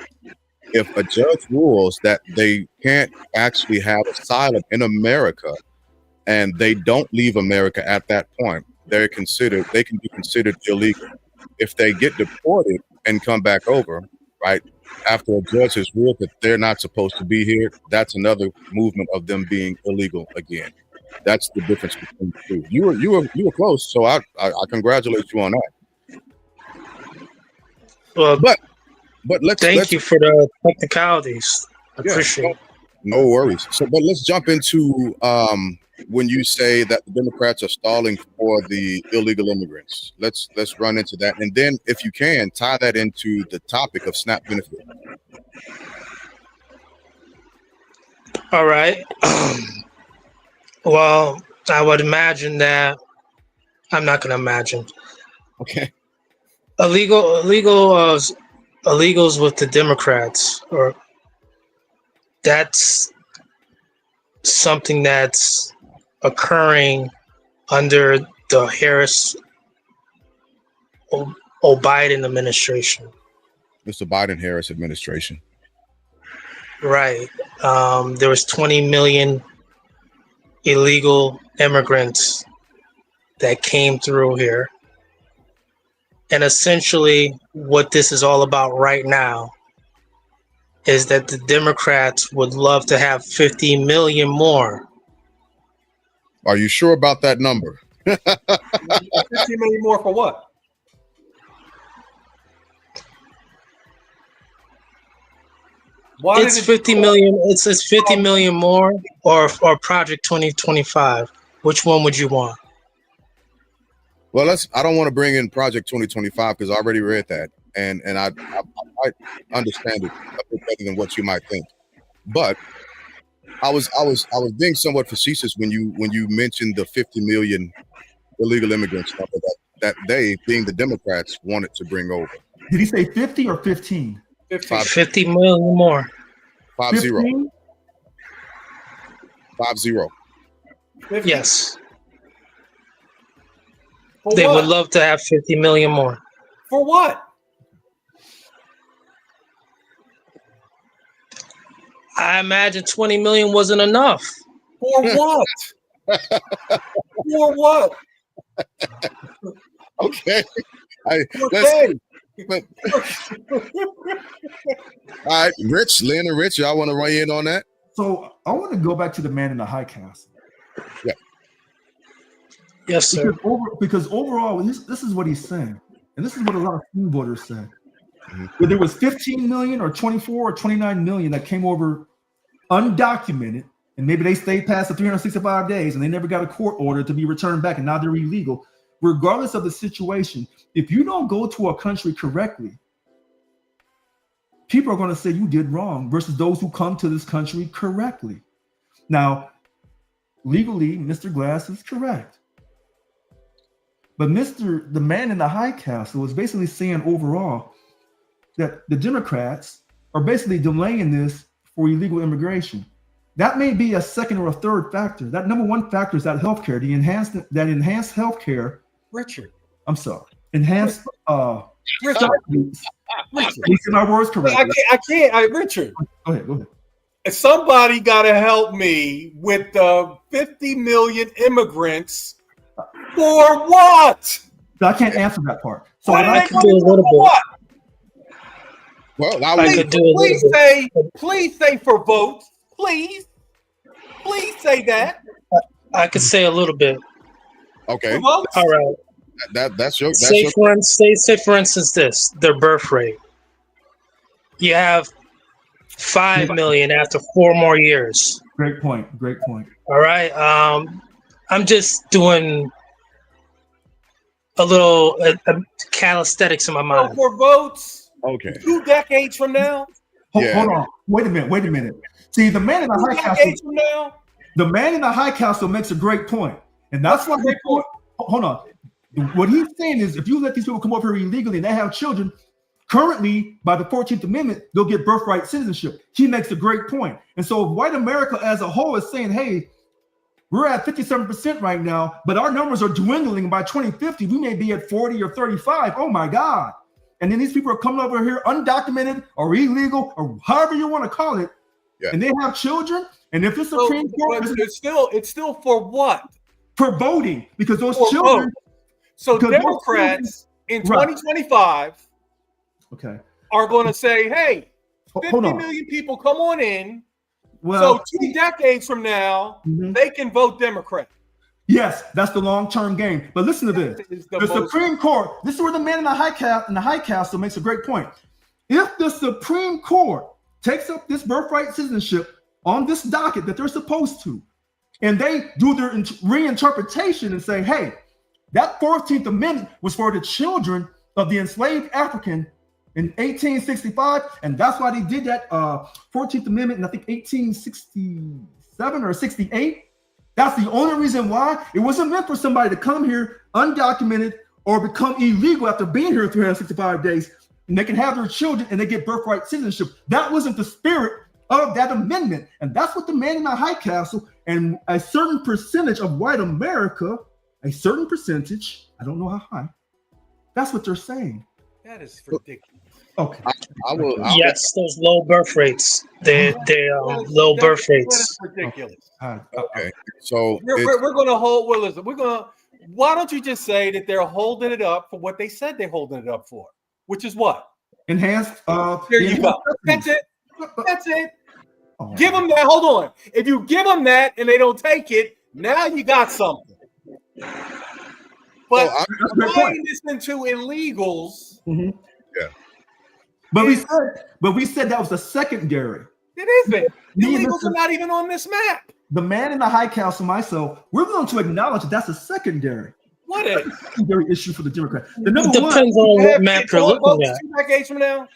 If a judge rules that they can't actually have asylum in America and they don't leave America at that point, they can be considered illegal. If they get deported and come back over, right, after a judge has ruled that they're not supposed to be here, that's another movement of them being illegal again. That's the difference between the two. You were close, so I congratulate you on that. Well, but thank you for the technicalities. I appreciate it. No worries. So, but let's jump into when you say that the Democrats are stalling for the illegal immigrants. Let's run into that, and then if you can tie that into the topic of SNAP benefit. All right. Well, I would imagine that I'm not going to imagine. Okay. Illegals with the Democrats, or that's something that's occurring under the Harris Biden administration. It's the Biden-Harris administration. Right. There was 20 million illegal immigrants that came through here. And essentially what this is all about right now is that the Democrats would love to have 50 million more. Are you sure about that number? 50 million more for what? It's 50 million. It's 50 million more, or Project 2025. Which one would you want? Well, I don't want to bring in Project 2025 because I already read that, and I understand it a bit better than what you might think. But I was being somewhat facetious when you mentioned the 50 million illegal immigrants number that they, being the Democrats, wanted to bring over. Did he say 50 or 15? 50 million more. 50. 15? 50. Yes. For They what? would love to have 50 million more. For what? I imagine 20 million wasn't enough. For what? For what? Okay. Let's Okay. but, all right, Rich, Lynn and Rich, y'all want to weigh in on that? So I want to go back to the man in the high castle. Yes, sir. Because overall, this is what he's saying. And this is what a lot of swing voters said. Mhm. Whether it was 15 million or 24 or 29 million that came over undocumented, and maybe they stayed past the 365 days and they never got a court order to be returned back, and now they're illegal. Regardless of the situation, if you don't go to a country correctly, people are going to say you did wrong versus those who come to this country correctly. Now, legally, Mr. Glass is correct. But the man in the high castle is basically saying overall that the Democrats are basically delaying this for illegal immigration. That may be a second or a third factor. That number one factor is that healthcare, enhanced healthcare. Richard. I'm sorry, enhanced. Richard. Please say my words correctly. I can't. Richard. Go ahead. Somebody got to help me with the 50 million immigrants. For what? I can't answer that part. So What what are I they going to do little for bit. what? Well, I could do a little bit. Please say for votes. Please say that. I could say a little bit. okay. For votes. All right. That's your Say for instance this, their birth rate. You have 5 million after 4 more years. Great point. All right. I'm just doing a little calisthenics in my So mind. for votes, Okay. 2 decades from now, Yeah. Hold on. Wait a minute. See, the man in the 2 high castle. decades from now, The man in the high castle makes a great point, and that's why. Hold on. What he's saying is, if you let these people come over here illegally and they have children, currently by the 14th Amendment, they'll get birthright citizenship. He makes a great point, and so white America as a whole is saying, "Hey, we're at 57% right now, but our numbers are dwindling. By 2050, we may be at 40 or 35. Oh my God!" And then these people are coming over here undocumented or illegal or however you want to call it, Yeah. and they have children. And if the so, Supreme Court but it's still for what? for voting, because those For children. vote. So Because those Democrats in Right. 2025 Okay. are going to say, "Hey, 50 Hold on. million people, come on in." Well, So 2 decades from now, Mhm. they can vote Democrat. yes, that's the long-term game. But listen to this. That is The most- Supreme Court, this is where the man in the high castle makes a great point. If the Supreme Court takes up this birthright citizenship on this docket that they're supposed to, and they do their reinterpretation and say, "Hey, that 14th Amendment was for the children of the enslaved African in 1865, and that's why they did that 14th Amendment in I think 1867 or 68. That's the only reason why. It wasn't meant for somebody to come here undocumented or become illegal after being here 365 days, and they can have their children and they get birthright citizenship. That wasn't the spirit of that amendment, and that's what the man in the high castle and a certain percentage of white America, a certain percentage, I don't know how high, that's what they're saying. That is ridiculous. Okay. I'll Yes, those low birth rates. They're low birth rates. That's ridiculous. okay. So We're going to hold. Well, listen, why don't you just say that they're holding it up for what they said they're holding it up for, which is what? Enhanced. There you go. That's it. That's it. Oh, Give them that. Hold on. If you give them that and they don't take it, now you got something. But Well, tying this into illegals, Mhm. Yeah. But we said that was a secondary. it isn't. Me and Illegals Mr. are not even on this map. The man in the high castle, myself, we're going to acknowledge that that's a secondary What is? issue for the Democrat. The It number one, depends on what map you're looking at. 2 decades from now,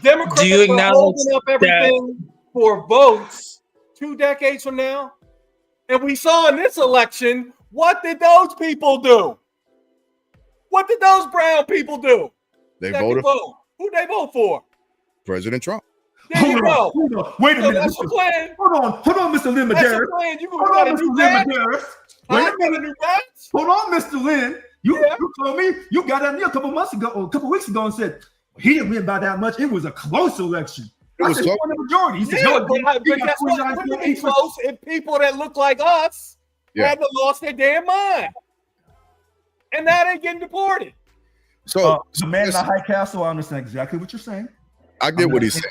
Democrats Do you are acknowledge holding up everything for votes 2 decades from now? And we saw in this election, what did those people do? What did those brown people do? they That voted could vote. Who'd they vote for? President Trump. There you go. Hold on. Wait a So minute. that's the plan. Hold on, Mr. Lynn That's the Medeiros. plan. You Hold got on, to do Mr. Lynn that. Medeiros. Wait a minute. Do that. Hold on, Mr. Lynn. You told me you got at me a couple months ago, or a couple weeks ago, and said he didn't win by that much. It was a close election. It was I said, close. he won the majority. He said, Yeah, no, but he got guess what? It wouldn't be 29.8%. close if people that look like us Yeah. had lost their damn mind. And now they're getting deported. So the man in the high castle, I understand exactly what you're saying. I get what he's saying.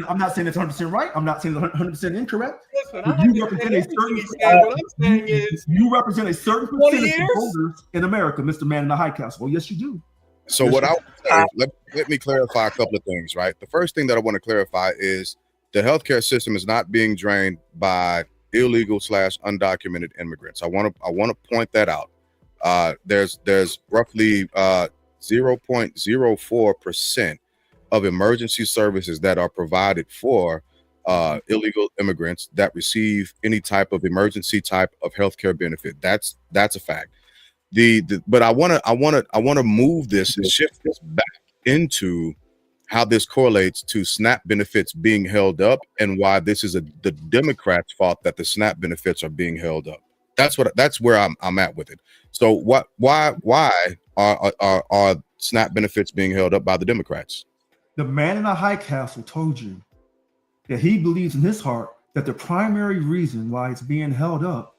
I'm not saying it's 100% right. I'm not saying it's 100% incorrect. Listen, But I you understand represent a everything certain. he's saying. What I'm saying is, you represent a certain 20 percentage of years? voters in America, Mr. Man in the high castle. Well, yes, you do. So what I would say, let me clarify a couple of things, right? The first thing that I want to clarify is the healthcare system is not being drained by illegal / undocumented immigrants. I want to point that out. There's roughly 0.04% of emergency services that are provided for illegal immigrants that receive any type of emergency type of healthcare benefit. That's a fact. But I want to move this and shift this back into how this correlates to SNAP benefits being held up and why this is the Democrats' fault that the SNAP benefits are being held up. That's where I'm at with it. So why are SNAP benefits being held up by the Democrats? The man in the high castle told you that he believes in his heart that the primary reason why it's being held up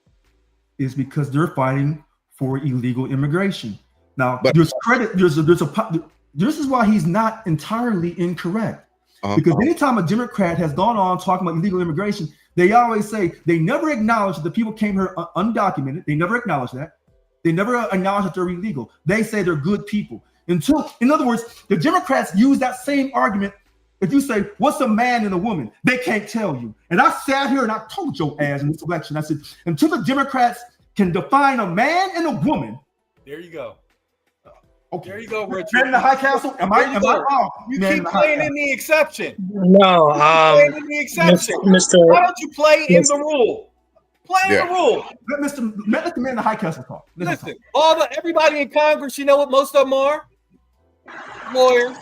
is because they're fighting for illegal immigration. Now, this is why he's not entirely incorrect. Because anytime a Democrat has gone on talking about illegal immigration, they always say they never acknowledge that the people came here undocumented. They never acknowledge that. They never acknowledge that they're illegal. They say they're good people. In other words, the Democrats use that same argument. If you say, what's a man and a woman? They can't tell you. And I sat here and I told your ass in this election, I said, until the Democrats can define a man and a woman. there you go. Okay. There you go, Richard. Man in the high castle? Am I wrong? You Man keep playing in the exception. No, Playing in the exception. Why Mr. don't you play in the rule? Play in the rule. Let the man in the high castle talk. Listen, everybody in Congress, you know what most of them are? Lawyers.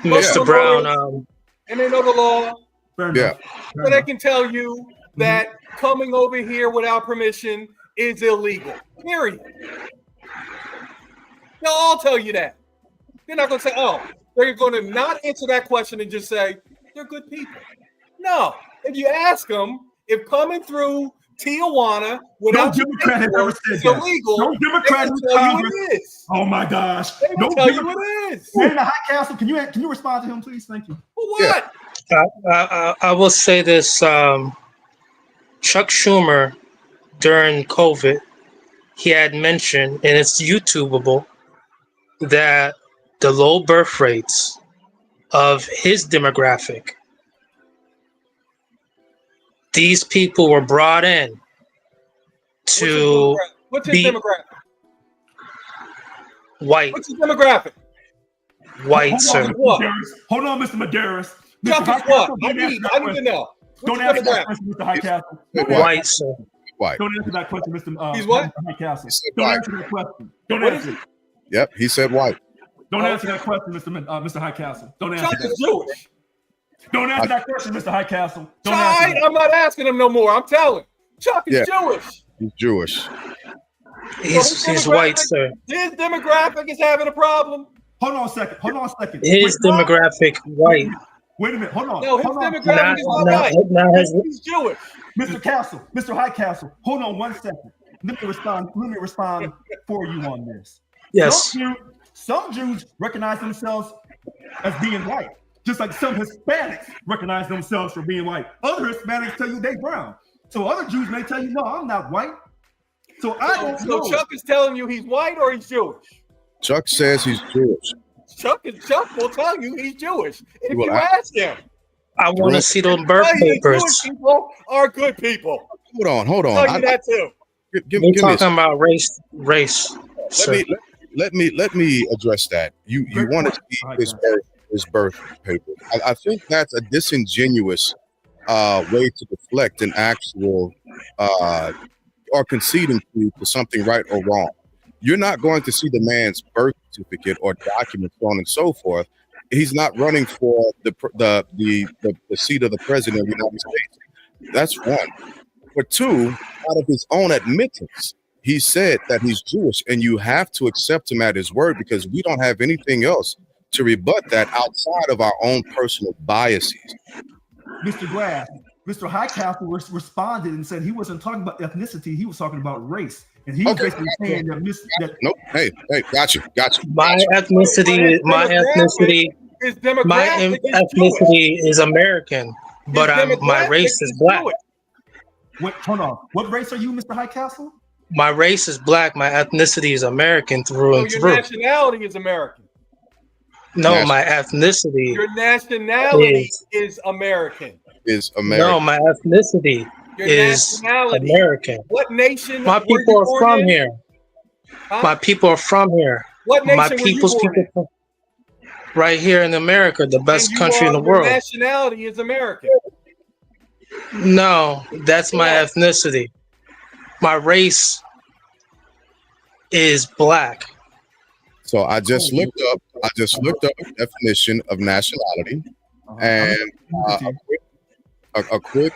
Mr. Brown, And they know the law. Fair enough. Yeah. Fair So they enough. can tell you that coming over here without permission is illegal. Period. They'll all tell you that. They're not going to say, they're going to not answer that question and just say, they're good people. No. If you ask them, if coming through Tijuana without No Democrat has ever said is that. illegal, No Democrat they in will tell you Congress. it is. Oh my gosh. They will No tell you Democrat. it is. Man in the high castle, can you respond to him, please? Thank you. For what? I will say this. Chuck Schumer, during COVID, he had mentioned, and it's YouTubeable, that the low birth rates of his demographic, these people were brought in to What's his demographic? white, What's his demographic? white, sir. What? Hold on, Mr. Medeiros. Chuck is what? I need to know. Don't What's answer his that demographic? question, Mr. High Castle. White, sir. White. Don't answer that question, Mr. He's what? High Castle. said Don't white. answer that question. Don't What answer is it. Yep, he said white. Don't answer that question, Mr. High Castle. Don't answer Chuck that. is Jewish. Don't answer that question, Mr. High Castle. Don't Chuck, answer that. I'm not asking him no more. I'm telling. Chuck is Jewish. He's Jewish. He's white, sir. His demographic is having a problem. Hold on a second. His demographic, white. Wait a minute. Hold on. No, his Hold on. demographic is not white. He's Jewish. Mr. Castle, Mr. High Castle, hold on 1 second. Let me respond for you on this. Yes. Some Jews recognize themselves as being white, just like some Hispanics recognize themselves for being white. Other Hispanics tell you they brown. So other Jews may tell you, no, I'm not white. So I don't know. So Chuck is telling you he's white or he's Jewish. Chuck says he's Jewish. Chuck will tell you he's Jewish. If will you ask- ask him, I want to see those birth tell you papers. Jewish people are good people. Hold on. Tell you that too. Give We're me talking about race. Sir. let me address that. You want to see his birth paper. I think that's a disingenuous way to deflect an actual or conceding to something right or wrong. You're not going to see the man's birth certificate or documents, so on and so forth. He's not running for the seat of the president of the United States. That's one. But two, out of his own admittance, he said that he's Jewish, and you have to accept him at his word because we don't have anything else to rebut that outside of our own personal biases. Mr. Grass, Mr. Highcastle responded and said he wasn't talking about ethnicity, he was talking about race. And he was basically saying that Nope. Hey, got you. My ethnicity His my demographic is ethnicity is American, but my demographic race is black. Jewish. Wait, hold on. What race are you, Mr. Highcastle? My race is black. My ethnicity is American through So and your through. nationality is American. No, Yes. my ethnicity Your nationality is American. Is No, American. my ethnicity Your is nationality. American. What nation My were you people are born from in? here. Huh? My people are from here. What My nation were you people's born in? people right here in America, the best And country in the your world. nationality is American. No, that's my Yeah. ethnicity. My race is black. So I just looked up the definition of nationality, and a quick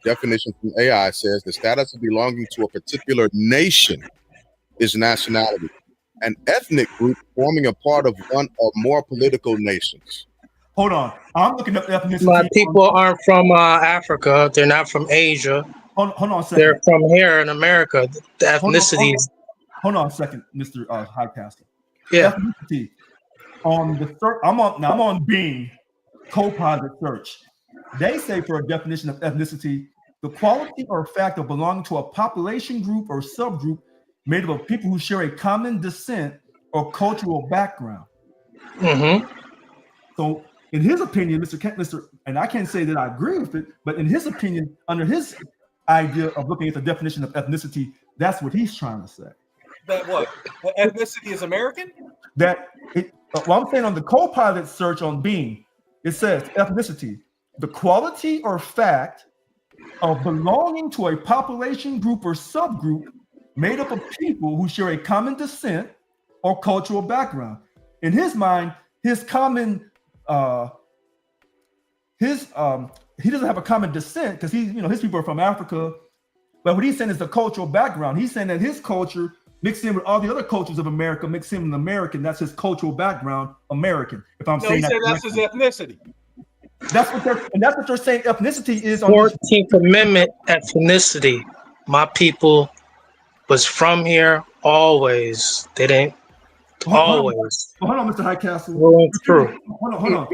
definition from AI says the status of belonging to a particular nation is nationality, an ethnic group forming a part of one or more political nations. Hold on. I'm looking up ethnicity. My people aren't from Africa. They're not from Asia. Hold on a second. They're from here in America. The ethnicity is. Hold on a second, Mr. Highcastle. Yeah. Ethnicity. On the I'm on Bing, Copilot search. They say for a definition of ethnicity, the quality or fact of belonging to a population group or subgroup made up of people who share a common descent or cultural background. Mm-hmm. So, in his opinion, Mr. And I can't say that I agree with it, but in his opinion, under his idea of looking at the definition of ethnicity, that's what he's trying to say. That what? The ethnicity is American? I'm saying on the Copilot search on Bing, it says ethnicity, the quality or fact of belonging to a population group or subgroup made up of people who share a common descent or cultural background. In his mind, his common he doesn't have a common descent because his people are from Africa. But what he's saying is the cultural background. He's saying that his culture mixed in with all the other cultures of America, mixed in with American. That's his cultural background, American. If I'm saying he that said that's his ethnicity. That's what they're saying. Ethnicity is on 14th Amendment ethnicity. My people was from here always. They didn't always. Hold on, Mr. Highcastle. Going through. Hold on.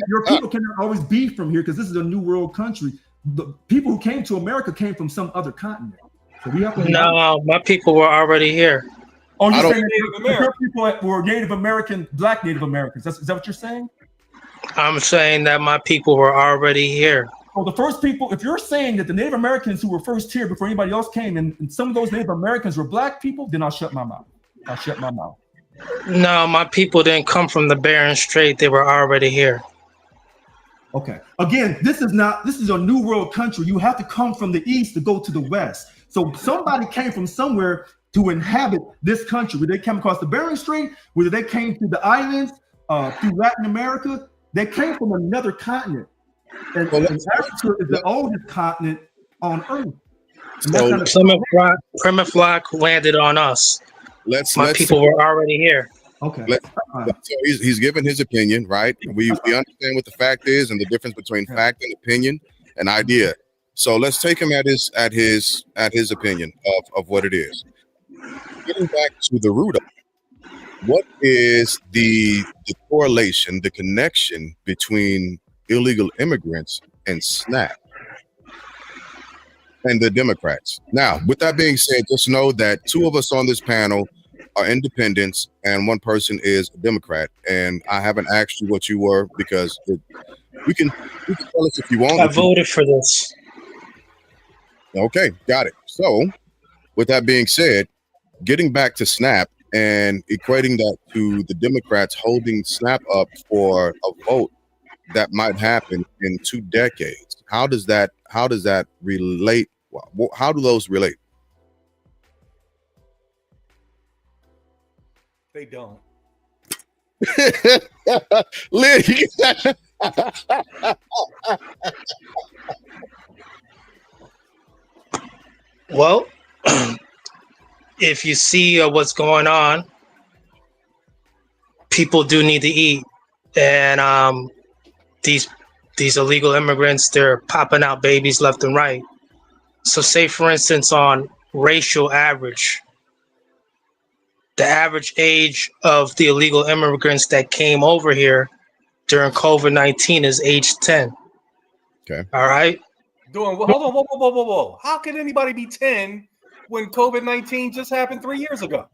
Your people cannot always be from here because this is a new world country. The people who came to America came from some other continent. So we have to. No, my people were already here. Oh, you're saying Native your people were Native American, Black Native Americans. Is that what you're saying? I'm saying that my people were already here. Well, the first people, if you're saying that the Native Americans who were first here before anybody else came, and some of those Native Americans were Black people, then I'll shut my mouth. No, my people didn't come from the Bering Strait. They were already here. Okay. Again, this is a new world country. You have to come from the east to go to the west. So somebody came from somewhere to inhabit this country. Whether they came across the Bering Strait, whether they came through the islands, through Latin America, they came from another continent. And Africa is the oldest continent on Earth. Plymouth Rock landed on us. My people were already here. Okay. So he's given his opinion, right? We understand what the fact is and the difference between fact and opinion and idea. So let's take him at his opinion of what it is. Getting back to the root of it, what is the correlation, the connection between illegal immigrants and SNAP and the Democrats? Now, with that being said, just know that two of us on this panel are independents and one person is a Democrat. And I haven't asked you what you were because we can tell us if you want. I voted for this. Okay, got it. So with that being said, getting back to SNAP and equating that to the Democrats holding SNAP up for a vote that might happen in 2 decades. How does that relate? How do those relate? They don't. Lynn, Well, if you see what's going on, people do need to eat, and these these illegal immigrants, they're popping out babies left and right. So say, for instance, on racial average, the average age of the illegal immigrants that came over here during COVID-19 is age 10. Okay. All right. Hold on, whoa. How could anybody be 10 when COVID-19 just happened 3 years ago?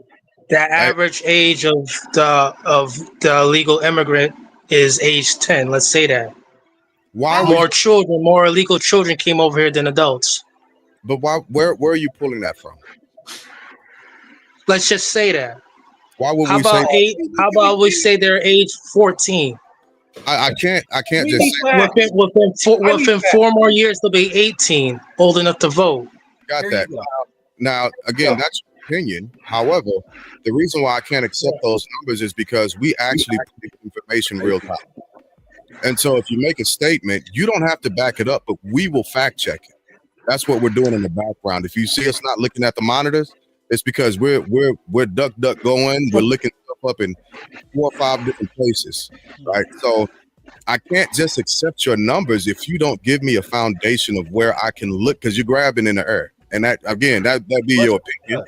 The average age of the illegal immigrant is age 10. Let's say that. Why More illegal children came over here than adults. But where are you pulling that from? Let's just say that. Why would How we about say? How about we say they're age 14? I can't just say. Within 4 more years, they'll be 18, old enough to vote. Got that. Now, again, that's your opinion. However, the reason why I can't accept those numbers is because we actually put information real time. And so if you make a statement, you don't have to back it up, but we will fact check it. That's what we're doing in the background. If you see us not looking at the monitors, it's because we're duck going. We're looking stuff up in 4 or 5 different places, right? So I can't just accept your numbers if you don't give me a foundation of where I can look, because you're grabbing in the air. And that, again, that'd be your opinion.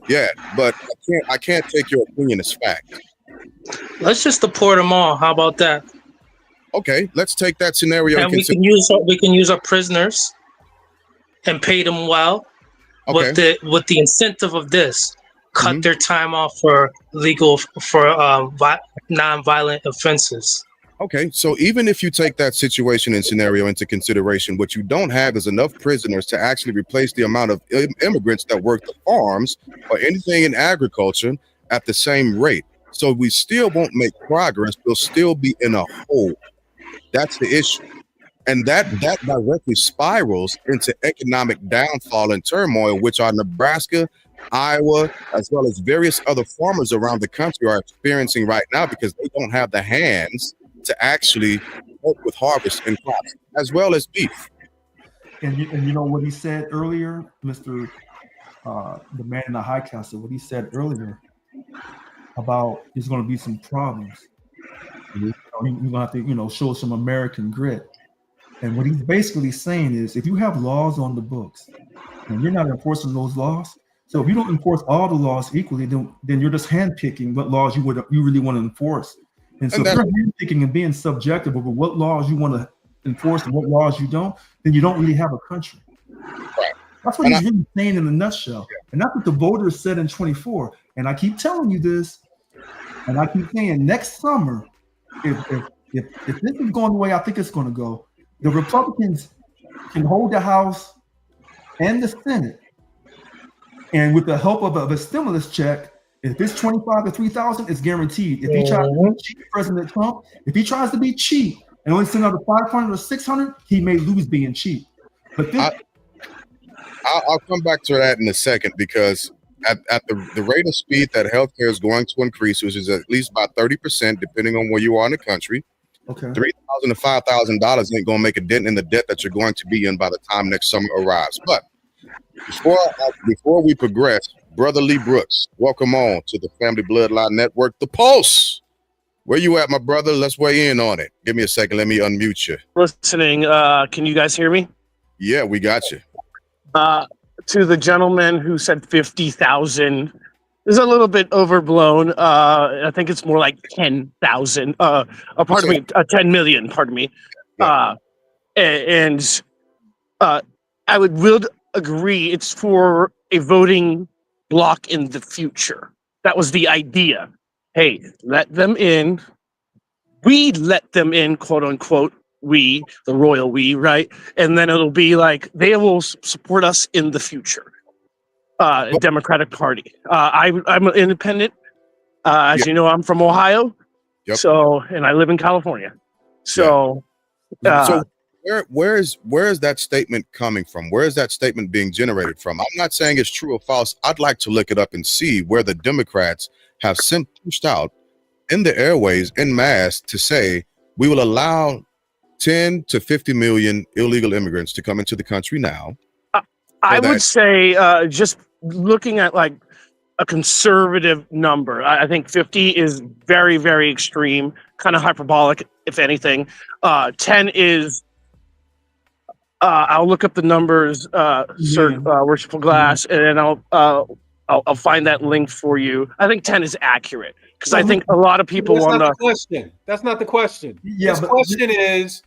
Yeah, but I can't take your opinion as fact. Let's just deport them all. How about that? Okay, let's take that scenario. And we can use our prisoners and pay them well. Okay. With the incentive of this, cut their time off for non-violent offenses. Okay, so even if you take that situation and scenario into consideration, what you don't have is enough prisoners to actually replace the amount of immigrants that work the farms or anything in agriculture at the same rate. So we still won't make progress. We'll still be in a hole. That's the issue. And that directly spirals into economic downfall and turmoil, which are Nebraska, Iowa, as well as various other farmers around the country are experiencing right now, because they don't have the hands to actually work with harvest and crops, as well as beef. And you know what he said earlier, Mr. The man in the high castle, what he said earlier about there's going to be some problems. You're going to have to, show some American grit. And what he's basically saying is, if you have laws on the books and you're not enforcing those laws, so if you don't enforce all the laws equally, then you're just handpicking what laws you really want to enforce. And so if you're handpicking and being subjective over what laws you want to enforce and what laws you don't, then you don't really have a country. Right. That's what he's really saying in a nutshell. And that's what the voters said in 24. And I keep telling you this, and I keep saying next summer, if this is going the way I think it's going to go, the Republicans can hold the House and the Senate, and with the help of a stimulus check, if it's 25 to 3,000, it's guaranteed. If he tries to be cheap, President Trump, if he tries to be cheap and only send out 500 or 600, he may lose being cheap. But I'll come back to that in a second, because at the rate of speed that healthcare is going to increase, which is at least by 30%, depending on where you are in the country. Okay. $3,000 to $5,000 ain't gonna make a dent in the debt that you're going to be in by the time next summer arrives. But before we progress, Brother Lee Brooks, welcome on to the Family Bloodline Network, The Pulse. Where you at, my brother? Let's weigh in on it. Give me a second. Let me unmute you. Listening. Can you guys hear me? Yeah, we got you. To the gentleman who said 50,000 is a little bit overblown. I think it's more like 10,000. Pardon me, 10 million. Pardon me. Yeah. I would agree. It's for a voting block in the future. That was the idea. Hey, let them in. We let them in, quote unquote. We, the royal we, right? And then it'll be like they will support us in the future. Democratic Party. I'm an independent. As you know, I'm from Ohio. Yep. So, and I live in California. So, so where is that statement coming from? Where is that statement being generated from? I'm not saying it's true or false. I'd like to look it up and see where the Democrats have pushed out in the airways en masse to say we will allow 10 to 50 million illegal immigrants to come into the country now. I would say just looking at like a conservative number, I think 50 is very, very extreme. kind of hyperbolic, if anything. 10 is I'll look up the numbers, Sir Worshipful Glass, and then I'll find that link for you. I think 10 is accurate because I think a lot of people That's want not to. the question. That's not the question. Yeah, the but- question is,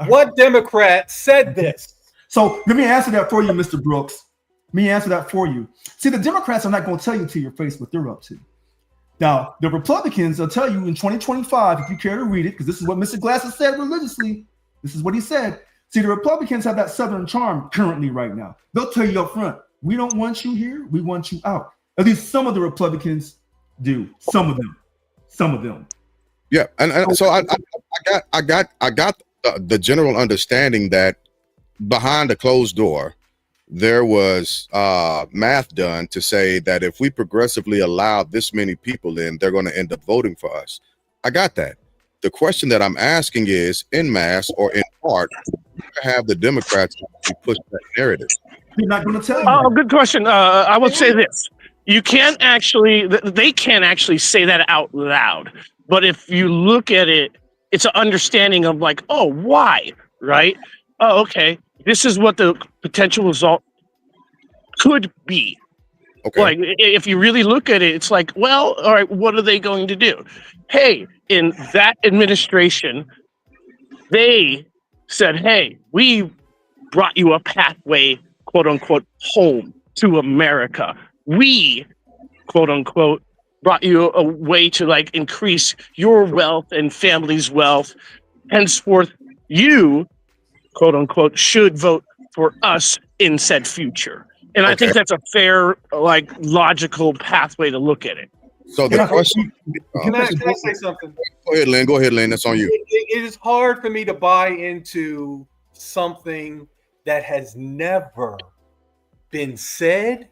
what Democrat said this? So let me answer that for you, Mr. Brooks. Let me answer that for you. See, the Democrats are not going to tell you to your face what they're up to. Now, the Republicans will tell you in 2025, if you care to read it, because this is what Mr. Glass has said religiously. This is what he said. See, the Republicans have that Southern charm currently right now. They'll tell you up front, we don't want you here, we want you out. At least some of the Republicans do. Some of them. Yeah, and so I got the general understanding that behind a closed door, there was math done to say that if we progressively allow this many people in, they're going to end up voting for us. I got that. The question that I'm asking is, in mass or in part, have the Democrats push that narrative? They're not going to tell you. Oh, good question. I will say this: you can't actually, they can't actually say that out loud. But if you look at it, it's an understanding of like, oh, why, right? Oh, okay. This is what the potential result could be. Okay. Like, if you really look at it, it's like, well, all right, what are they going to do? Hey, in that administration, they said, hey, we brought you a pathway, quote unquote, home to America. We, quote unquote, brought you a way to like increase your wealth and family's wealth. Henceforth, you, quote unquote, should vote for us in said future. And I think that's a fair, like, logical pathway to look at it. So the question. Can I say something? Go ahead, Lynn. Go ahead, Lynn. That's on you. It is hard for me to buy into something that has never been said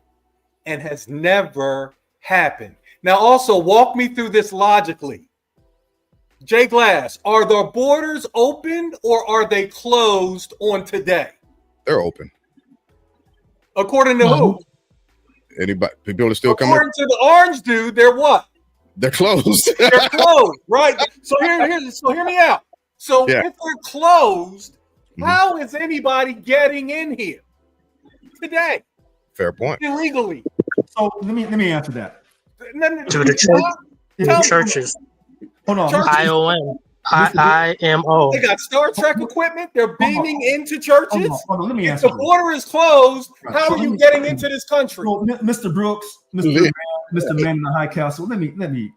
and has never happened. Now, also walk me through this logically. Jay Glass, are the borders open or are they closed on today? They're open. According to who? Anybody? People are still coming. According to the orange dude, they're what? They're closed. They're closed, right? So hear me out. So Yeah. if they're closed, Mhm. how is anybody getting in here today Fair point. illegally? So let me answer that. To the church, Tell me. churches. Hold on. Churches. IOM. IMO. They got Star Trek equipment. They're beaming into Hold churches. on. Let me If answer the this. border is closed, Right. how So are let you me- getting into this country? So, Mr. Brooks, Lynn. Mr. Man in the High Castle. Let me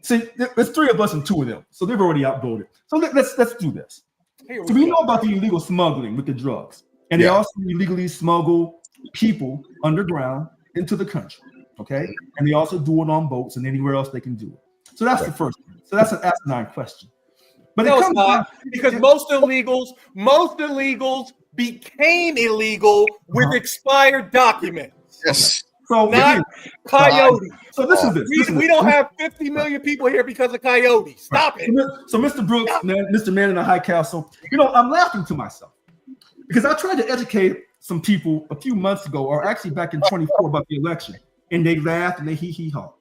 see. There's three of us and two of them, so they've already outvoted. So let's do this. Here So we we go. know about the illegal smuggling with the drugs, and they Yeah. also illegally smuggle people underground into the country. Okay, and they also do it on boats and anywhere else they can do it. So that's the first one. So that's an asinine question. But No, it it's comes not, down- because most illegals became illegal with Uh-huh. expired documents. Yes. So Not coyotes. so this is this. We don't have 50 million people here because of coyotes. Stop it. So, Mr. Brooks, Mr. Man in the High Castle, I'm laughing to myself because I tried to educate some people a few months ago, or actually back in 24 about the election, and they laughed and they hee haw.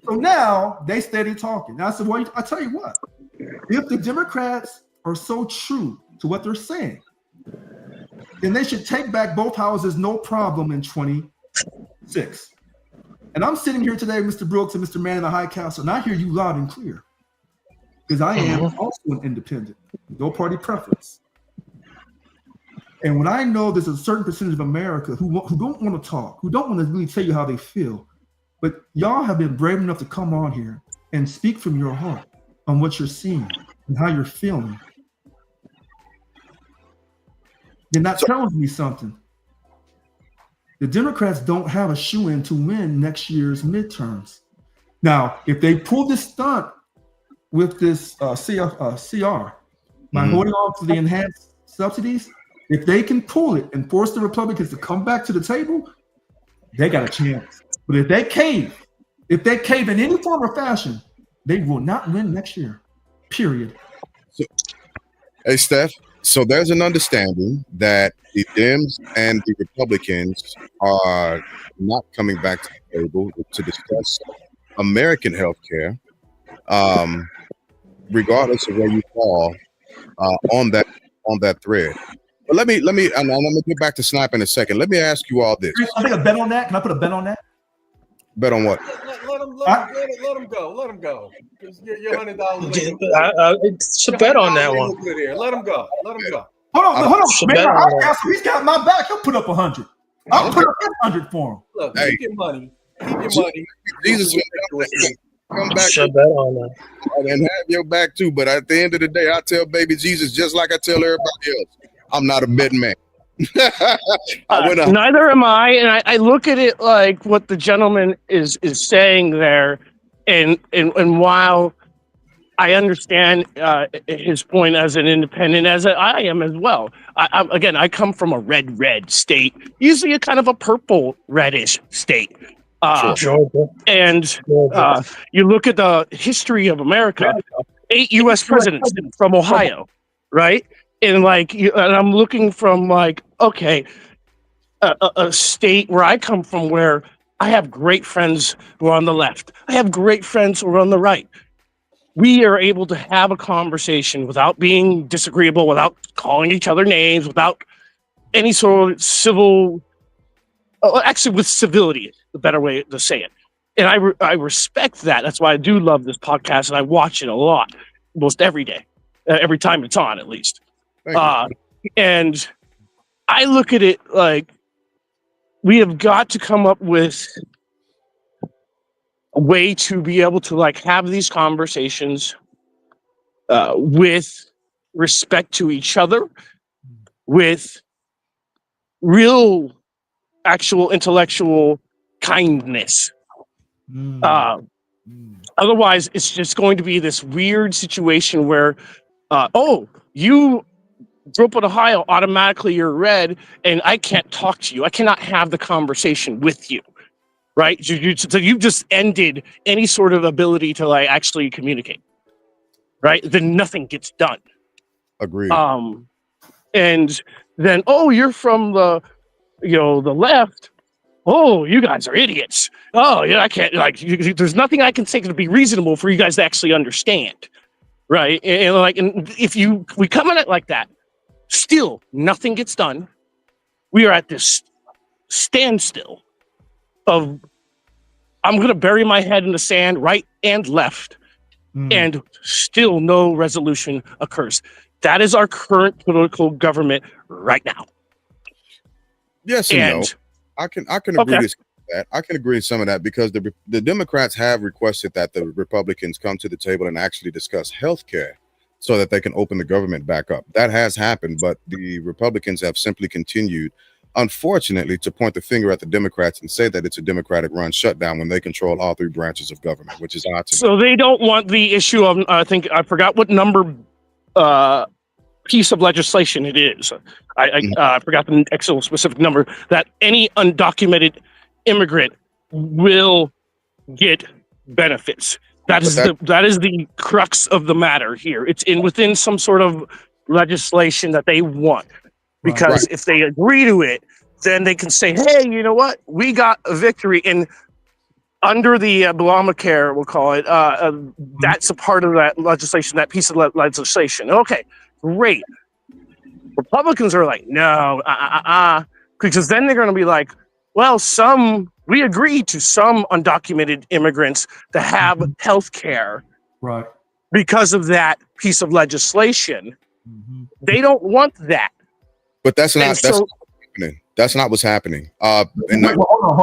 So now they steady talking. And I said, well, I tell you what, if the Democrats are so true to what they're saying, then they should take back both houses, no problem, in 26. And I'm sitting here today, Mr. Brooks and Mr. Man in the High Castle, and I hear you loud and clear because I am also an independent, no party preference. And when I know there's a certain percentage of America who don't want to talk, who don't want to really tell you how they feel, but y'all have been brave enough to come on here and speak from your heart on what you're seeing and how you're feeling, then that tells me something. The Democrats don't have a shoe-in to win next year's midterms. Now, if they pull this stunt with this CR by holding on to the enhanced subsidies, if they can pull it and force the Republicans to come back to the table, they got a chance. But if they cave in any form or fashion, they will not win next year, period. Hey, Steph. So there's an understanding that the Dems and the Republicans are not coming back to the table to discuss American health care. regardless of where you fall on that thread. But let me and I'm gonna get back to Snipe in a second. Let me ask you all this. I think a bet on that. Can I put a bet on that? Bet on what? Let him go. Let him go. Your $100. It's a bet on that one. Let him go. Let him go. Hold on. should Man, bet on that. he's got my back. I'll put up 100. I'll put up 100 for him. Look, Hey. keep your money. Keep your money. Jesus come back Should bet on that. and have your back too. But at the end of the day, I tell baby Jesus just like I tell everybody else. I'm not a betting man. Neither am I, and I look at it like what the gentleman is saying there, and while I understand his point as an independent, as I am as well. I come from a red state, usually a kind of a purple reddish state. Georgia. And you look at the history of America, 8 U.S. presidents from Ohio, right? And and I'm looking from okay, a state where I come from where I have great friends who are on the left. I have great friends who are on the right. We are able to have a conversation without being disagreeable, without calling each other names, without any sort of civil, actually with civility, the better way to say it. And I respect that. That's why I do love this podcast, and I watch it a lot, almost every day, every time it's on, at least. And I look at it like we have got to come up with a way to be able to have these conversations with respect to each other, with real, actual intellectual kindness. Otherwise, it's just going to be this weird situation where, you grew up in Ohio, automatically you're red, and I can't talk to you. I cannot have the conversation with you, right? So you've just ended any sort of ability to actually communicate, right? Then nothing gets done. Agreed. And then, you're from the left. Oh, you guys are idiots. Oh, yeah, I can't, there's nothing I can say to be reasonable for you guys to actually understand, right? And if we come at it like that, still nothing gets done. We are at this standstill of, I'm going to bury my head in the sand, right and left, and still no resolution occurs. That is our current political government right now. Yes and no. I can agree to that. I can agree to some of that because the Democrats have requested that the Republicans come to the table and actually discuss health care so that they can open the government back up. That has happened, but the Republicans have simply continued, unfortunately, to point the finger at the Democrats and say that it's a Democratic-run shutdown when they control all three branches of government, which is odd to me. So they don't want the issue of, I forgot what number piece of legislation it is. I forgot the actual specific number, that any undocumented immigrant will get benefits. That is the crux of the matter here. It's within some sort of legislation that they want, because if they agree to it, then they can say, "Hey, you know what? We got a victory." And under the Obamacare, we'll call it, that's a part of that legislation, that piece of legislation. Okay, great. Republicans are like, no, because then they're going to be like, well, we agree to some undocumented immigrants to have health care, right? Because of that piece of legislation. They don't want that. But that's not what's happening. That's not what's happening. Hold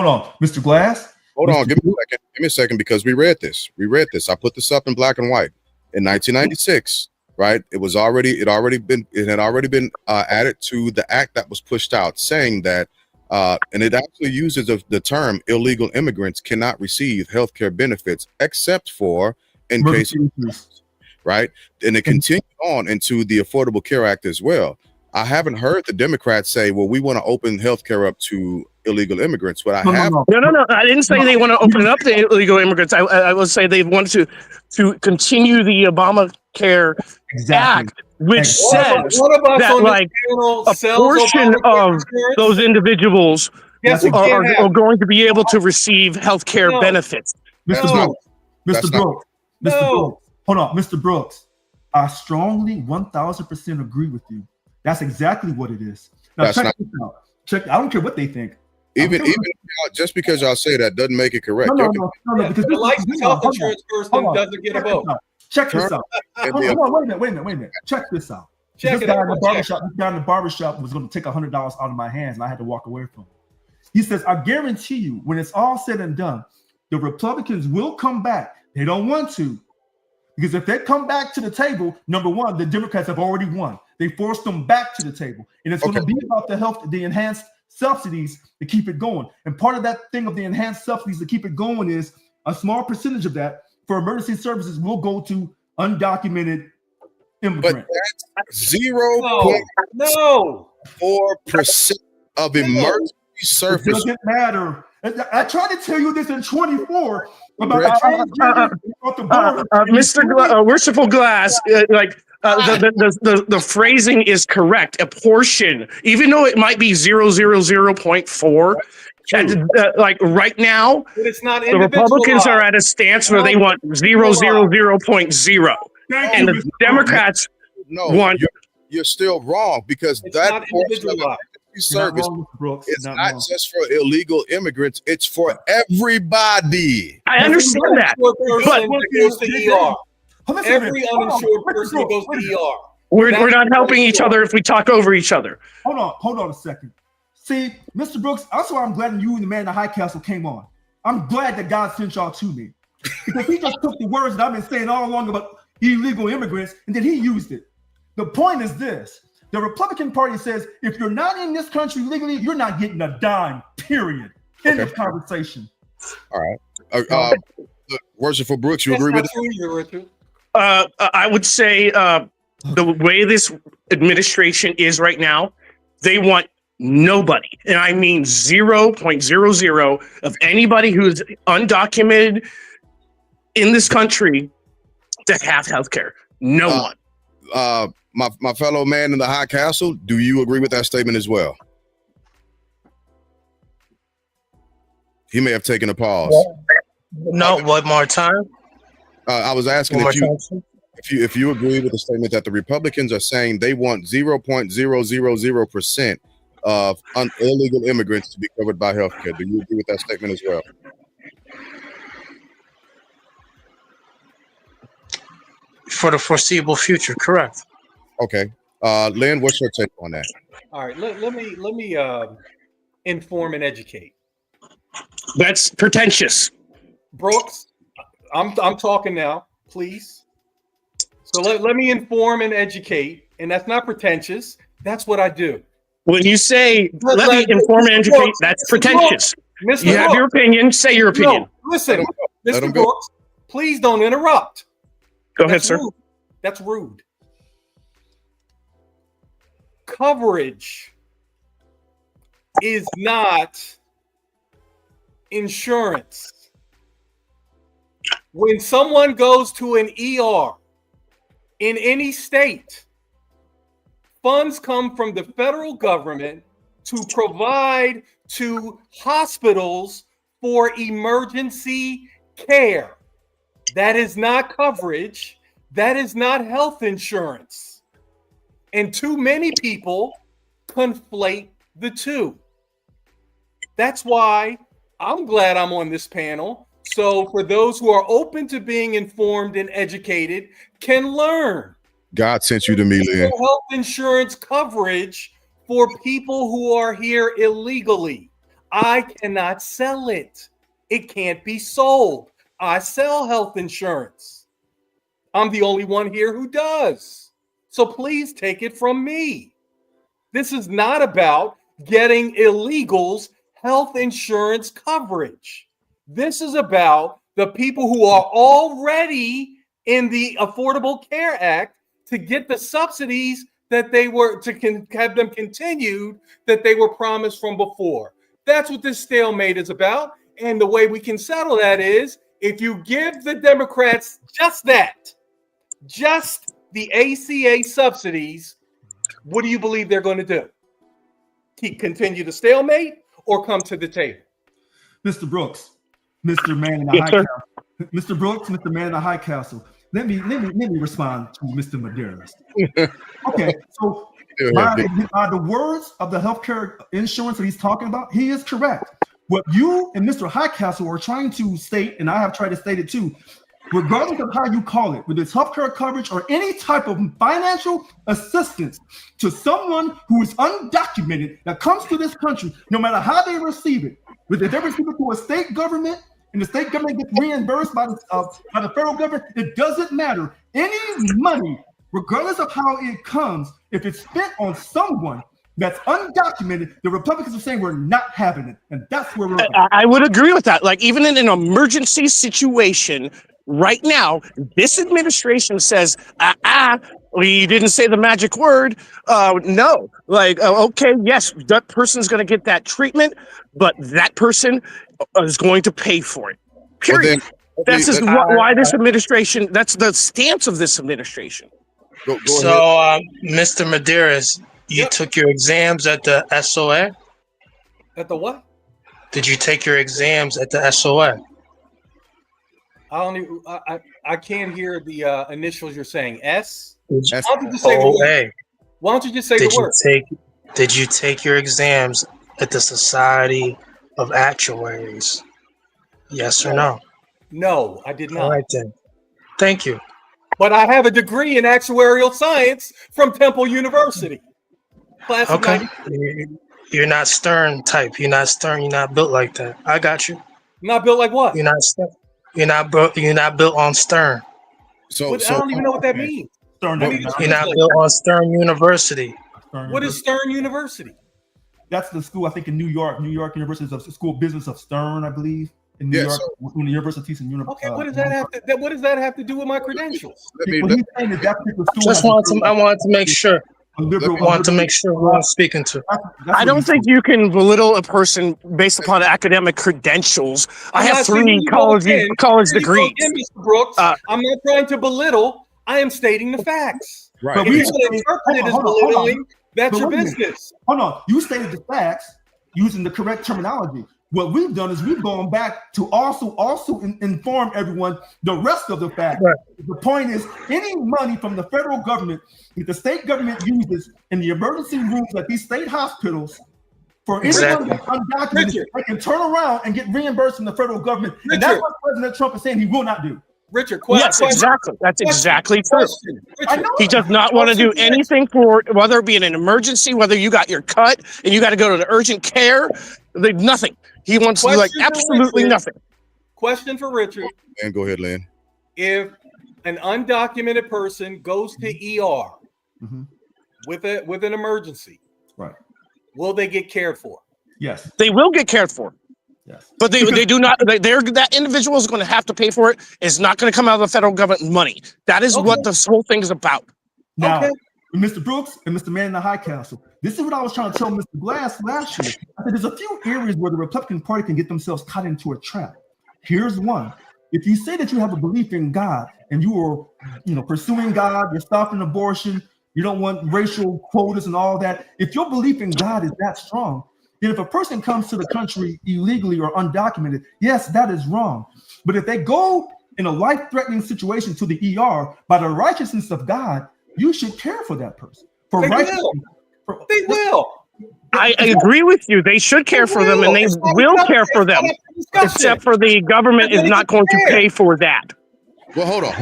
on, Mr. Glass. Hold on, give me a second, because we read this. I put this up in black and white in 1996. Right, it had already been added to the act that was pushed out, saying that, and it actually uses the term illegal immigrants cannot receive healthcare benefits except for in case of, right, and it continued on into the Affordable Care Act as well. I haven't heard the Democrats say, well, we want to open healthcare up to illegal immigrants. What I have no, I didn't say they want to open it up to illegal immigrants. I will say they want to continue the Obamacare Act, which says that a portion of those individuals are going to be able to receive healthcare benefits. Mr. Brooks, hold on, Mr. Brooks. I strongly 1000% agree with you. That's exactly what it is. Now That's check not- this out. Check. I don't care what they think. Even just because y'all say that doesn't make it correct. No, Y'all because The this licensed health insurance person doesn't get a vote. Check this out. can Hold be on, wait a minute. Check this out. Check This it guy out. in the barbershop was going to take $100 out of my hands, and I had to walk away from him. He says, I guarantee you, when it's all said and done, the Republicans will come back. They don't want to. Because if they come back to the table, number one, the Democrats have already won. They forced them back to the table. And it's going to be about the enhanced subsidies to keep it going. And part of that thing of the enhanced subsidies to keep it going is a small percentage of that for emergency services will go to undocumented immigrants. But that's 0.4% of emergency It service. doesn't matter. I tried to tell you this in 24 about the transgender, about the border. Mr. Worshipful Glass, the phrasing is correct. A portion, even though it might be 0.4, like right now, But it's not the Republicans are at a stance where they want 0.0, Thank and you, the Mr. Democrats No, want. you're still wrong because It's that not portion of individualized. emergency You're not service wrong, Mr. Brooks. is You're not wrong. just for illegal immigrants, it's for everybody. I understand that. Uninsured person that goes to ER. Listen to Every this. Hold on. uninsured Mr. person that Brooks, goes to ER. We're not helping each other if we talk over each other. Hold on a second. See, Mr. Brooks, that's why I'm glad you and the man in the High Castle came on. I'm glad that God sent y'all to me. Because he just took the words that I've been saying all along about illegal immigrants and then he used it. The point is this. The Republican Party says, if you're not in this country legally, you're not getting a dime, period. End of conversation. All right. Worshipful Brooks, you That's agree not with true either, Richard. I would say the way this administration is right now, they want nobody, and I mean 0.00 of anybody who's undocumented in this country to have health care. No one. my fellow man in the High Castle, do you agree with that statement as well? He may have taken a pause. No, one more time. I was asking One if more you time. if you agree with the statement that the Republicans are saying they want 0.000% of illegal immigrants to be covered by health care. Do you agree with that statement as well? For the foreseeable future, correct. Okay. Lynn, what's your take on that? All right, let me inform and educate. That's pretentious. Brooks, I'm talking now, please. So let me inform and educate, and that's not pretentious. That's what I do. When you say let me inform and educate, that's pretentious. Mr. You have your opinion. Say your opinion. No, listen, Let him Mr. go. Brooks, please don't interrupt. Go ahead, That's sir. rude. That's rude. Coverage is not insurance. When someone goes to an ER in any state, funds come from the federal government to provide to hospitals for emergency care. That is not coverage. That is not health insurance. And too many people conflate the two. That's why I'm glad I'm on this panel. So for those who are open to being informed and educated can learn. God sent you to me, Lynn. Health insurance coverage for people who are here illegally. I cannot sell it. It can't be sold. I sell health insurance. I'm the only one here who does. So please take it from me. This is not about getting illegals health insurance coverage. This is about the people who are already in the Affordable Care Act to get the subsidies that they were to have them continued that they were promised from before. That's what this stalemate is about. And the way we can settle that is if you give the Democrats just that, just the ACA subsidies, what do you believe they're going to do? Continue the stalemate or come to the table? Mr. Brooks, Mr. Man in the Yes, High sir. Castle. Mr. Brooks, Mr. Man in the High Castle. let me respond to Mr. Medeiros. Okay, so Yeah, by the words of the healthcare insurance that he's talking about, he is correct. What you and Mr. Highcastle are trying to state, and I have tried to state it too, regardless of how you call it, whether it's healthcare coverage or any type of financial assistance to someone who is undocumented that comes to this country, no matter how they receive it, whether they receive it through a state government and the state government gets reimbursed by the federal government, it doesn't matter. Any money, regardless of how it comes, if it's spent on someone that's undocumented, the Republicans are saying we're not having it, and that's where we're at. I would agree with that. Like, even in an emergency situation right now, this administration says, we didn't say the magic word. No, like, okay, yes, that person's going to get that treatment, but that person is going to pay for it. Period. That's just why this administration, that's the stance of this administration. Go So, ahead. Mr. Medeiros, you took your exams at the SOA? At the what? Did you take your exams at the SOA? I don't even. I can't hear the initials you're saying. S. That's- Why don't you just say the word? OA. Why don't you just say Did the you word? did you take your exams at the Society of Actuaries? Yes or no? No, I did All not. right then. Thank you. But I have a degree in actuarial science from Temple University. Class of Okay. 90. You're not Stern type. You're not Stern. You're not built like that. I got you. Not built like what? You're not Stern. You're not built. You're not built on Stern. So, What- I so don't even know what that okay. means. Stern Let me doesn't just- You're matter. not built on Stern University. Stern What is Stern University? That's the school, I think, in New York. New York University is a school of business of Stern, I believe, in New Yeah, York, between the universities and Okay, what does that have to? What does that have to do with my credentials? let me, What let, he's saying is that particular school Just has I wanted to make sure. a liberal. I wanted to make sure who I'm speaking to. That's I don't think you can belittle a person based upon academic credentials. I I'm have not saying 3 you college go in. college Here you go degrees. again, Mr. Brooks. Uh, I'm not trying to belittle. I am stating the facts. right. But If we- you want to interpret it as hold on. belittling, that's But your wait a minute. business. Hold on, you stated the facts using the correct terminology. What we've done is we've gone back to also inform everyone the rest of the facts. Right. The point is, any money from the federal government that the state government uses in the emergency rooms at these state hospitals for anyone Exactly. that's undocumented, Richard. they can turn around and get reimbursed from the federal government. And that's Richard. what President Trump is saying he will not do. Richard, Yes, exactly. That's exactly true. Question. I Richard, know. He does not want to do anything for, whether it be in an emergency, whether you got your cut and you got to go to the urgent care, nothing. He wants like Question for absolutely Richard. nothing. question for Richard. and go ahead, Lynn. If an undocumented person goes to ER Mhm. with an emergency, Right. will they get cared for? Yes. They will get cared for, Yes. but they do not. They're that individual is going to have to pay for it. It's not going to come out of the federal government money. That is what this whole thing is about. Now, Okay. Mr. Brooks and Mr. Man in the High Castle, this is what I was trying to tell Mr. Glass last year. I said there's a few areas where the Republican Party can get themselves caught into a trap. Here's one. If you say that you have a belief in God and you are, pursuing God, you're stopping abortion, you don't want racial quotas and all that. If your belief in God is that strong, then if a person comes to the country illegally or undocumented, yes, that is wrong. But if they go in a life-threatening situation to the ER by the righteousness of God, you should care for that person. For They righteousness. will. They will. I agree with you. They should care for them, and they It's not will about- care for it's not them. up for discussion. Except for the government is not going to pay for that. Well, hold on.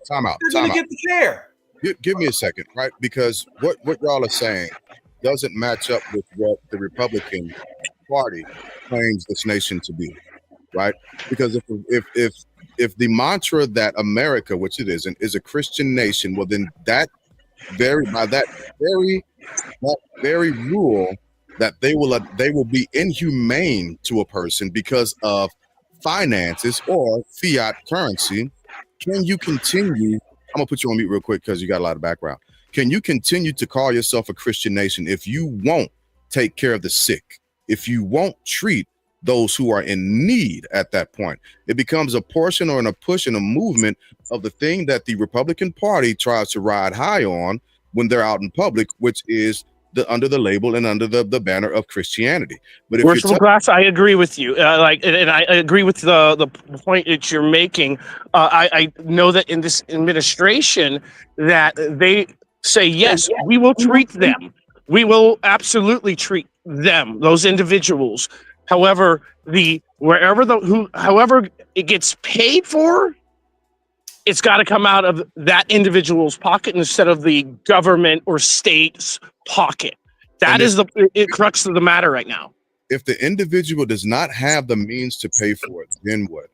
Time out. They're going to get the care. Give me a second, right? Because what y'all are saying doesn't match up with what the Republican Party claims this nation to be, right? Because if the mantra that America, which it isn't, is a Christian nation, well, then that very rule that they will be inhumane to a person because of finances or fiat currency. Can you continue? I'm gonna put you on mute real quick because you got a lot of background. Can you continue to call yourself a Christian nation if you won't take care of the sick, if you won't treat those who are in need at that point? It becomes a portion or a push and a movement of the thing that the Republican Party tries to ride high on when they're out in public, which is under the label and under the banner of Christianity. But if Worshipful you're Glass, I agree with you. And I agree with the point that you're making. I know that in this administration that they say yes, we will treat them. We will absolutely treat them, those individuals. However, however it gets paid for, it's got to come out of that individual's pocket instead of the government or state's pocket. That is the crux of the matter right now. if the individual does not have the means to pay for it, then what?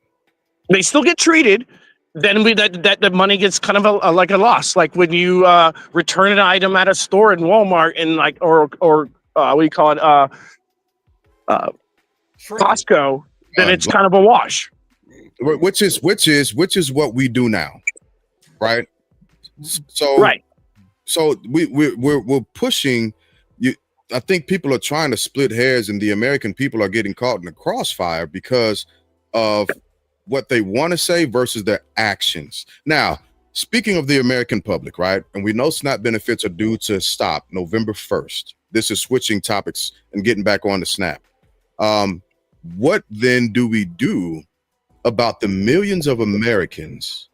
They still get treated. Then that the money gets kind of like a loss. Like when you return an item at a store in Walmart and like or what do you call it? Costco. Then it's kind of a wash. Which is what we do now, right? So Right. So we're pushing you. I think people are trying to split hairs, and the American people are getting caught in the crossfire because of what they want to say versus their actions. Now, speaking of the American public, right? And we know SNAP benefits are due to stop November 1st. This is switching topics and getting back on the SNAP. What then do we do about the millions of Americans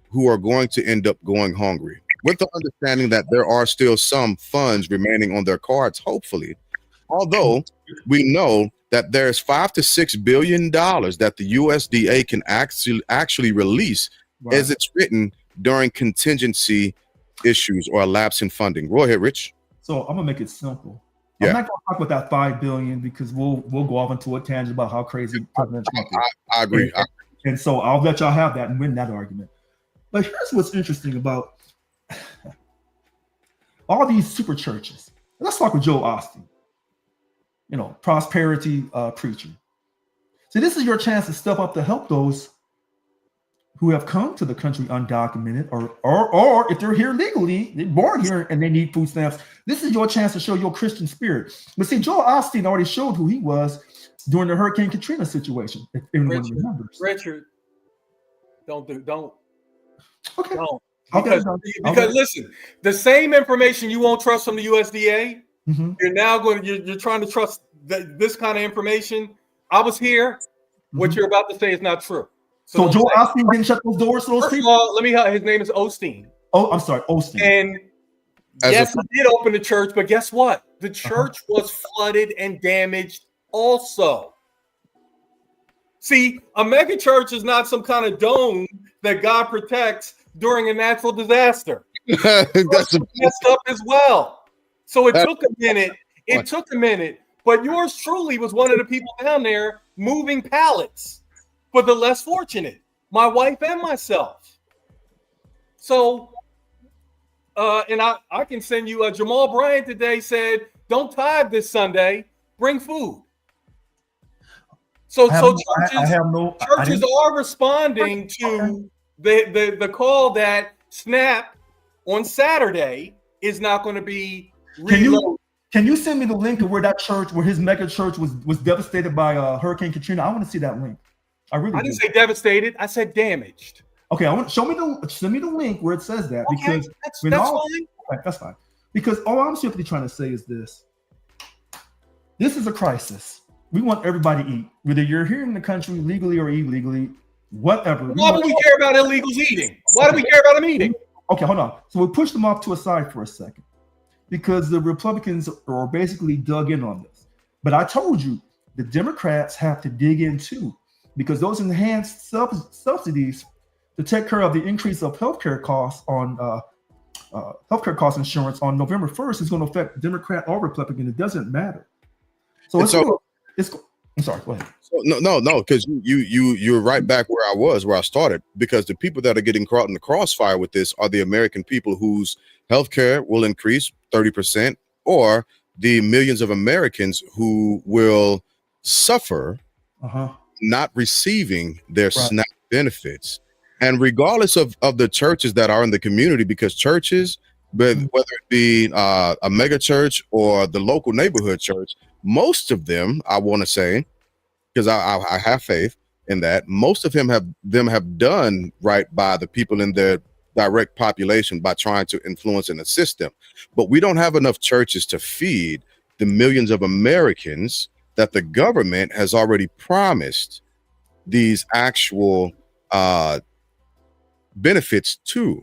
who are going to end up going hungry, with the understanding that there are still some funds remaining on their cards, hopefully, although we know that there's $5 to $6 billion that the USDA can actually release as it's written during contingency issues or a lapse in funding. Go ahead, Rich. So I'm gonna make it simple. Yeah. I'm not gonna talk about that $5 billion because we'll go off into a tangent about how crazy President Trump is. I agree. And so I'll let y'all have that and win that argument. But here's what's interesting about all these super churches. Let's talk with Joel Osteen, prosperity preacher. So this is your chance to step up to help those who have come to the country undocumented, or if they're here legally, they're born here and they need food stamps. This is your chance to show your Christian spirit. But see, Joel Osteen already showed who he was during the Hurricane Katrina situation. If anyone remembers. Richard, don't. Okay. Don't. Okay. Because listen, the same information you won't trust from the USDA, you're now you're trying to trust this kind of information. I was here. What you're about to say is not true. So Joel Osteen didn't shut those doors to those people? First of all, his name is Osteen. Oh, I'm sorry, Osteen. And yes, he did open the church, but guess what? The church was flooded and damaged also. See, a mega church is not some kind of dome that God protects during a natural disaster. That's messed up as well. So it took a minute. But yours truly was one of the people down there moving pallets for the less fortunate, my wife and myself. So, and I can send you Jamal Bryant today said, don't tithe this Sunday, bring food. So churches are responding to the call that SNAP on Saturday is not going to be reloaded. Can you send me the link of where that church, where his mega church was devastated by Hurricane Katrina? I want to see that link. I didn't say devastated. I said damaged. Okay, send me the link where it says that, because that's fine. Okay, that's fine. Because all I'm simply trying to say is this: this is a crisis. We want everybody to eat, whether you're here in the country legally or illegally, whatever. Why do we care about illegals eating? Why do we care about them eating? Okay, hold on. So we push them off to a side for a second, because the Republicans are basically dug in on this. But I told you the Democrats have to dig in too, because those enhanced subsidies to take care of the increase of healthcare costs on healthcare cost insurance on November 1st is going to affect Democrat or Republican. It doesn't matter. So I'm sorry. Go ahead. So no, because you're right back where I started, because the people that are getting caught in the crossfire with this are the American people whose healthcare will increase 30%, or the millions of Americans who will suffer not receiving their SNAP benefits. And regardless of the churches that are in the community, because churches, but whether it be a mega church or the local neighborhood church, most of them, I want to say, because I have faith in that, most of them have done right by the people in their direct population by trying to influence and assist them. But we don't have enough churches to feed the millions of Americans that the government has already promised these actual benefits to.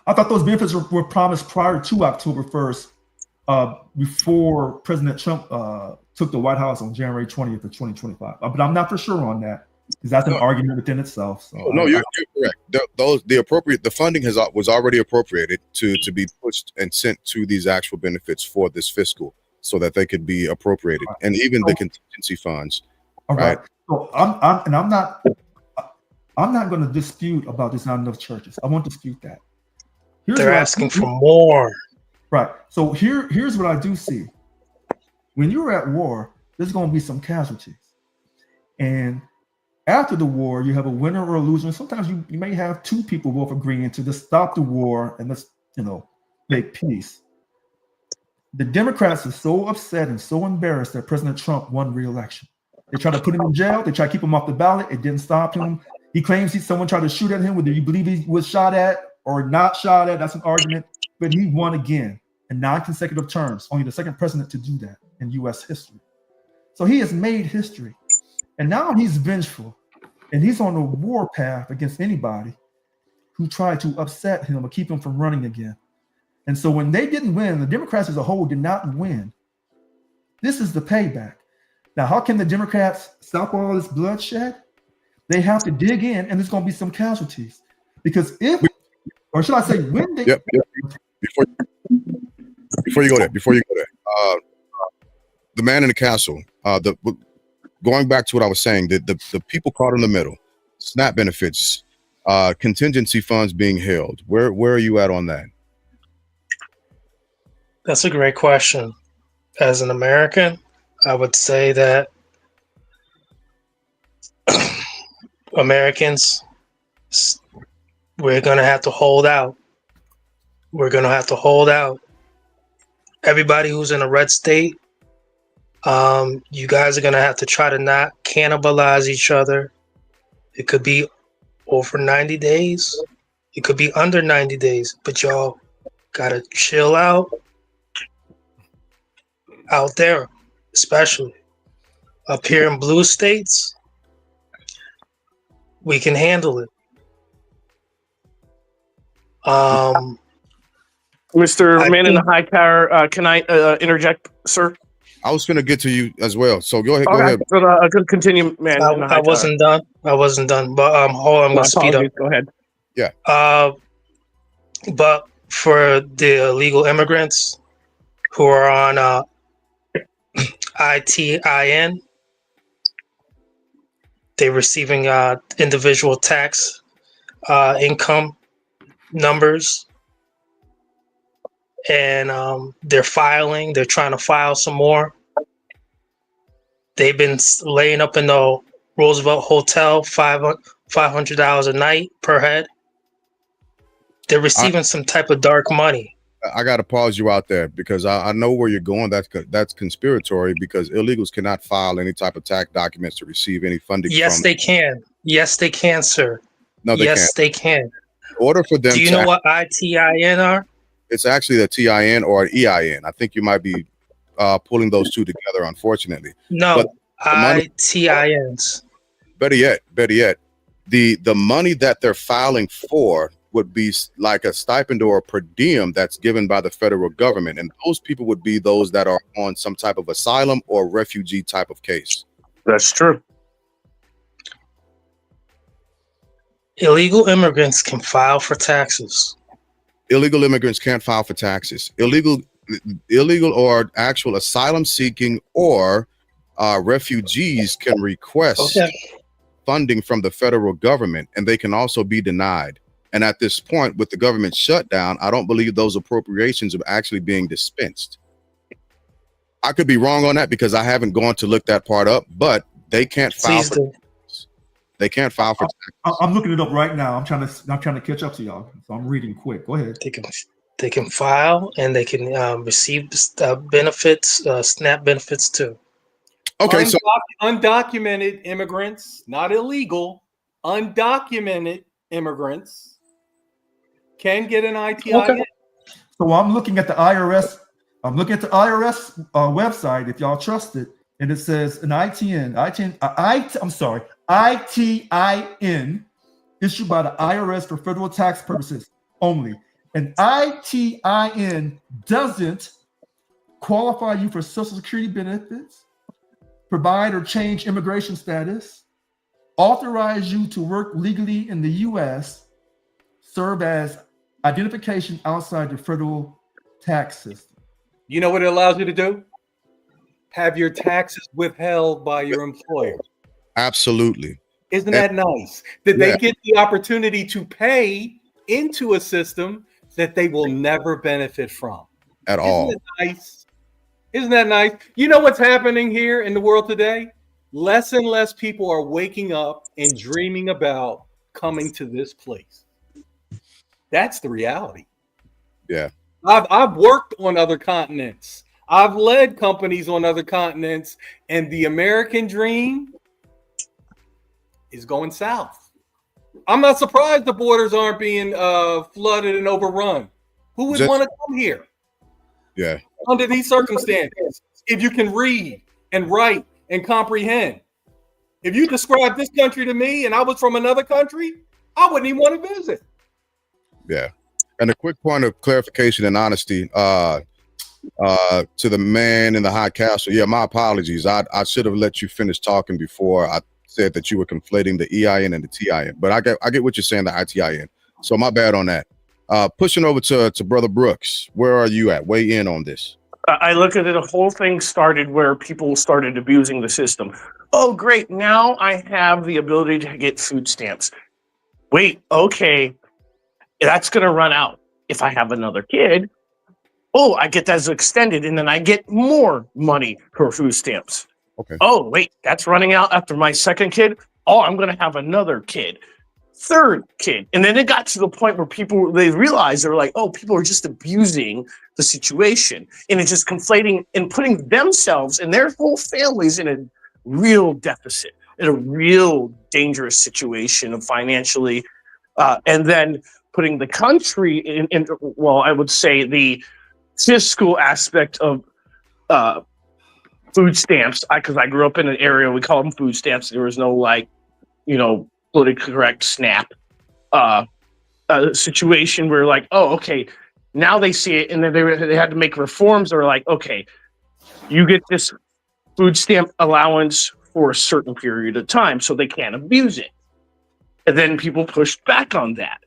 I thought those benefits were promised prior to October 1st, before President Trump took the White House on January 20th of 2025. But I'm not for sure on that, because that's an argument within itself. So no, you're correct. The funding was already appropriated to be pushed and sent to these actual benefits for this fiscal, so that they could be appropriated, and even the contingency funds. All right. So I'm not going to dispute about there's not enough churches. I won't dispute that. They're asking for more. Right. So here's what I do see. When you're at war, there's going to be some casualties. And after the war, you have a winner or a loser. And sometimes you may have two people both agreeing to just stop the war and let's, make peace. The Democrats are so upset and so embarrassed that President Trump won re-election. They tried to put him in jail. They tried to keep him off the ballot. It didn't stop him. He claims someone tried to shoot at him. Whether you believe he was shot at or not shot at, that's an argument. But he won again in 9 consecutive terms. Only the second president to do that in U.S. history. So he has made history. And now he's vengeful. And he's on a war path against anybody who tried to upset him or keep him from running again. And so when they didn't win, the Democrats as a whole did not win. This is the payback. Now, how can the Democrats stop all this bloodshed? They have to dig in, and there's going to be some casualties. Because or should I say, when they... Yep. Before you go there, the man in the castle, going back to what I was saying, the people caught in the middle, SNAP benefits, contingency funds being held. Where are you at on that? That's a great question. As an American, I would say that Americans, we're going to have to hold out. We're going to have to hold out. Everybody who's in a red state, you guys are going to have to try to not cannibalize each other. It could be over 90 days. It could be under 90 days, but y'all got to chill out there, especially up here in blue states. We can handle it. Mr. Man in the high tower, can I interject, sir? I was going to get to you as well. So go ahead. Okay. Go ahead. So, continue, man. I wasn't done. But hold on, I'm going to speed up. Go ahead. Yeah. But for the illegal immigrants who are on ITIN, they're receiving individual tax income numbers, and they're trying to file some more. They've been laying up in the Roosevelt Hotel, $500 a night per head. They're receiving some type of dark money. I got to pause you out there because I know where you're going. That's conspiratory because illegals cannot file any type of tax documents to receive any funding. Yes, they can. Yes, they can, sir. No, they can't. Yes, they can. In order for them, do you know what ITIN are? It's actually a TIN or an EIN. I think you might be pulling those two together, unfortunately. No, ITINs. Better yet, the money that they're filing for would be like a stipend or a per diem that's given by the federal government. And those people would be those that are on some type of asylum or refugee type of case. That's true. Illegal immigrants can file for taxes. Illegal immigrants can't file for taxes. Illegal or actual asylum seeking or refugees can request funding from the federal government, and they can also be denied. And at this point, with the government shutdown, I don't believe those appropriations are actually being dispensed. I could be wrong on that because I haven't gone to look that part up, but they can't file for taxes. They can't file for taxes. I'm looking it up right now. I'm trying to catch up to y'all. So I'm reading quick. Go ahead. They can file and they can receive benefits, SNAP benefits too. Okay, so undocumented immigrants, not illegal, undocumented immigrants can get an ITIN. Okay. So I'm looking at the IRS. I'm looking at the IRS website, if y'all trust it, and it says an ITIN issued by the IRS for federal tax purposes only. An ITIN doesn't qualify you for Social Security benefits, provide or change immigration status, authorize you to work legally in the U.S., serve as identification outside the federal tax system. You know what it allows you to do? Have your taxes withheld by your employer. Absolutely. Isn't that nice? That they get the opportunity to pay into a system that they will never benefit from. At all. Isn't that nice? Isn't that nice? You know what's happening here in the world today? Less and less people are waking up and dreaming about coming to this place. That's the reality. Yeah. I've worked on other continents. I've led companies on other continents, and the American dream is going south. I'm not surprised the borders aren't being flooded and overrun. Who would want to come here? Yeah. Under these circumstances, if you can read and write and comprehend. If you describe this country to me and I was from another country, I wouldn't even want to visit. Yeah. And a quick point of clarification and honesty to the man in the high castle. Yeah, my apologies. I should have let you finish talking before I said that you were conflating the EIN and the TIN. But I get what you're saying, the ITIN. So my bad on that. Pushing over to Brother Brooks. Where are you at? Weigh in on this. I look at it, the whole thing started where people started abusing the system. Oh, great. Now I have the ability to get food stamps. Wait, okay. That's going to run out if I have another kid. Oh, I get that as extended, and then I get more money for food stamps. Okay. Oh, wait, that's running out after my second kid. Oh, I'm going to have another kid. Third kid. And then it got to the point where they realized, they were like, oh, people are just abusing the situation. And it's just conflating and putting themselves and their whole families in a real deficit, in a real dangerous situation of financially, and then putting the country in well, I would say the fiscal aspect of food stamps, because I grew up in an area, we call them food stamps. There was no politically correct SNAP situation where oh, okay, now they see it, and then they had to make reforms that were like, okay, you get this food stamp allowance for a certain period of time, so they can't abuse it. And then people pushed back on that.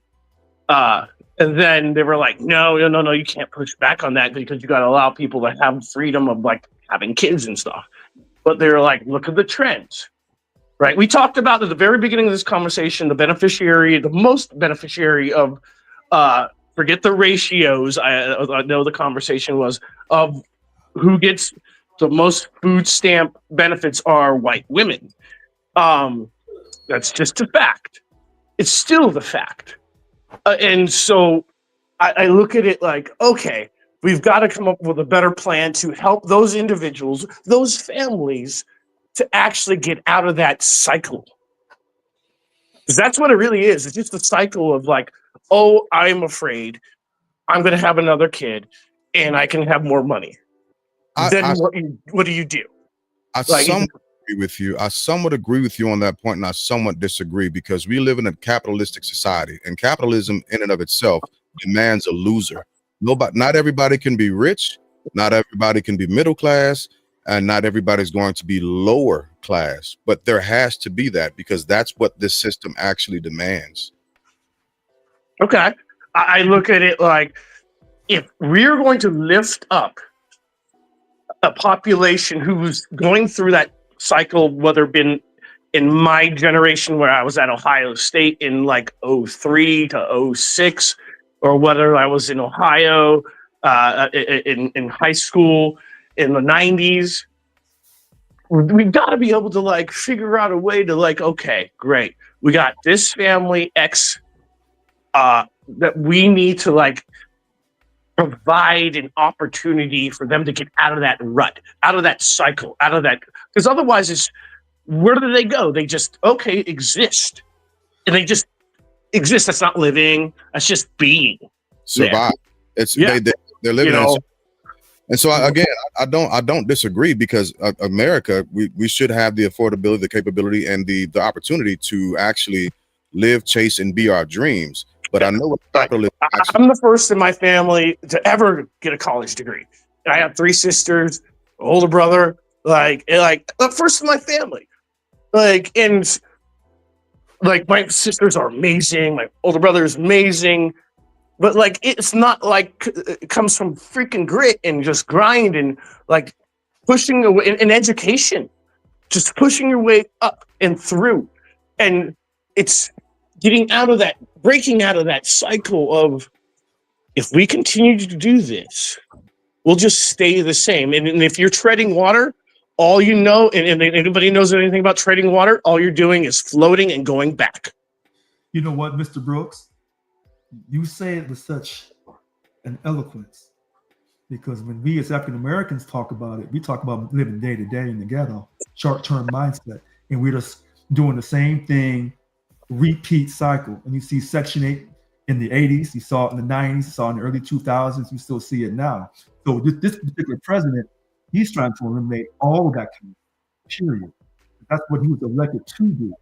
And then they were like, no, you can't push back on that because you got to allow people to have freedom of having kids and stuff. But they were like, look at the trends. Right. We talked about at the very beginning of this conversation, the most beneficiary of, forget the ratios. I know the conversation was of who gets the most food stamp benefits are white women. That's just a fact. It's still the fact. And so I look at it like, okay, we've got to come up with a better plan to help those individuals, those families, to actually get out of that cycle. Because that's what it really is. It's just a cycle of oh, I'm afraid I'm going to have another kid and I can have more money. What do you do? I somewhat agree with you. I somewhat agree with you on that point, and I somewhat disagree because we live in a capitalistic society, and capitalism in and of itself demands a loser. Not everybody can be rich. Not everybody can be middle class. And not everybody's going to be lower class, but there has to be that because that's what this system actually demands. Okay. I look at it like if we're going to lift up a population who's going through that cycle, whether it been in my generation where I was at Ohio State in 03 to 06, or whether I was in Ohio in high school in the 90s, we've got to be able to figure out a way to okay, great, we got this family X that we need to provide an opportunity for them to get out of that rut, out of that cycle, out of that, because otherwise where do they go? They just exist, and they just exist. That's not living. That's just being. Survive. It's Yeah. they're living You in. know, And so again, I don't disagree, because America, we should have the affordability, the capability, and the opportunity to actually live, chase, and be our dreams. But I know what capitalism actually, I'm the first in my family to ever get a college degree. I have 3 sisters, an older brother, like the first in my family. And my sisters are amazing. My older brother is amazing. But it's not like it comes from freaking grit and just grind and pushing away in education, just pushing your way up and through. And it's breaking out of that cycle of, if we continue to do this, we'll just stay the same. And if you're treading water, all you know, and anybody knows anything about treading water, all you're doing is floating and going back. You know what, Mr. Brooks? You say it with such an eloquence, because when we as African Americans talk about it, we talk about living day to day in the ghetto, short-term mindset, and we're just doing the same thing, repeat cycle. And you see Section 8 in the 80s, you saw it in the 90s, you saw it in the early 2000s, you still see it now. So this particular president, he's trying to eliminate all of that, period. That's what he was elected to do.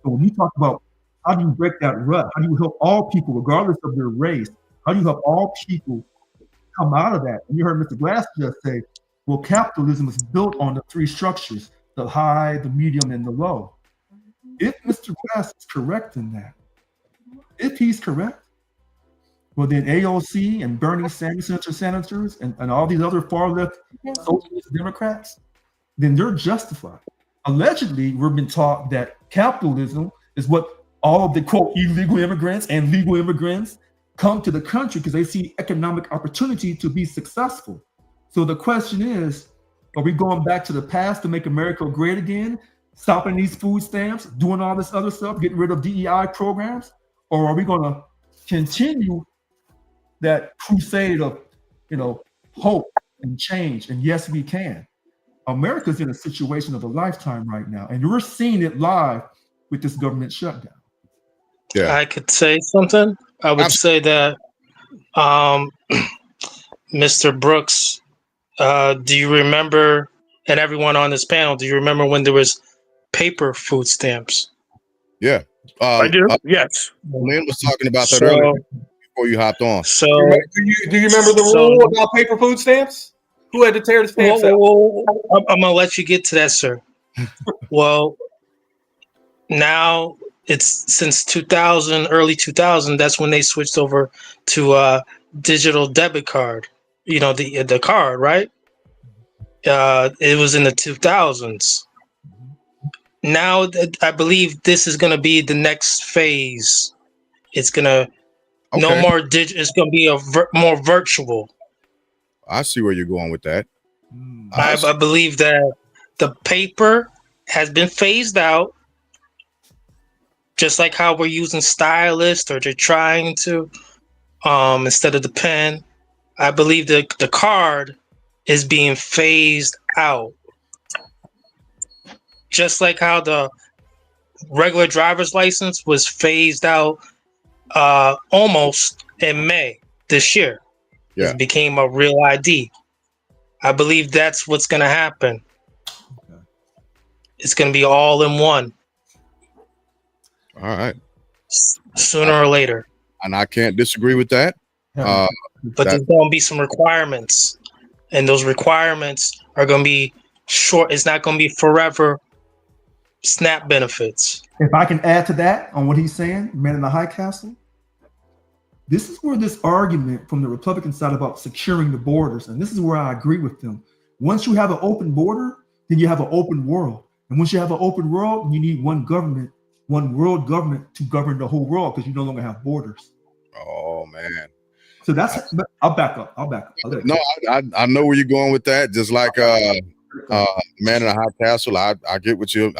So when you talk about how do you break that rut? How do you help all people, regardless of their race? How do you help all people come out of that? And you heard Mr. Glass just say, well, capitalism is built on the 3 structures, the high, the medium, and the low. If Mr. Glass is correct in that, if he's correct, well, then AOC and Bernie Sanders senators and all these other far left socialist Democrats, then they're justified. Allegedly, we've been taught that capitalism is what all of the quote illegal immigrants and legal immigrants come to the country because they see economic opportunity to be successful. So the question is, are we going back to the past to make America great again, stopping these food stamps, doing all this other stuff, getting rid of DEI programs? Or are we going to continue that crusade of, hope and change? And yes, we can. America's in a situation of a lifetime right now, and we're seeing it live with this government shutdown. yeah. I could say something. I would say that, Mr. Brooks, do you remember, and everyone on this panel, do you remember when there was paper food stamps? Yeah. I do. Yes. Lynn was talking about that earlier before you hopped on. So Do you remember the rule about paper food stamps? Who had to tear the stamps out? I'm gonna let you get to that, sir. Well, now it's since 2000, early 2000. That's when they switched over to digital debit card. The card, right? It was in the 2000s. Now I believe this is gonna be the next phase. It's gonna no more digital. It's gonna be more virtual. I see where you're going with that. I believe that the paper has been phased out, just like how we're using stylus, or they're trying to, instead of the pen. I believe the card is being phased out, just like how the regular driver's license was phased out almost in May this year. Yeah. It became a real ID. I believe that's what's going to happen. Okay. It's going to be all in one, All right. sooner or later. And I can't disagree with that. Yeah. But there's going to be some requirements, and those requirements are going to be short. It's not going to be forever SNAP benefits. If I can add to that on what he's saying, Man in the High Castle, this is where this argument from the Republican side about securing the borders, and this is where I agree with them. Once you have an open border, then you have an open world. And once you have an open world, you need one government, one world government to govern the whole world, because you no longer have borders. Oh man. So that's, I'll back up. No, I know where you're going with that. Just like Man in a High Castle, I get what you're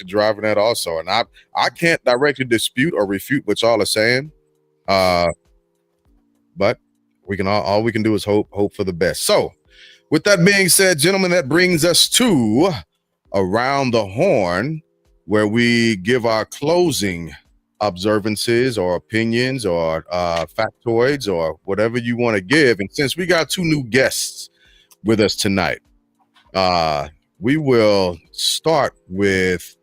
driving at also. And I can't directly dispute or refute what y'all are saying. But we can all we can do is hope for the best. So with that being said, gentlemen, that brings us to Around the Horn, where we give our closing observances or opinions or factoids or whatever you want to give. And since we got two new guests with us tonight, we will start with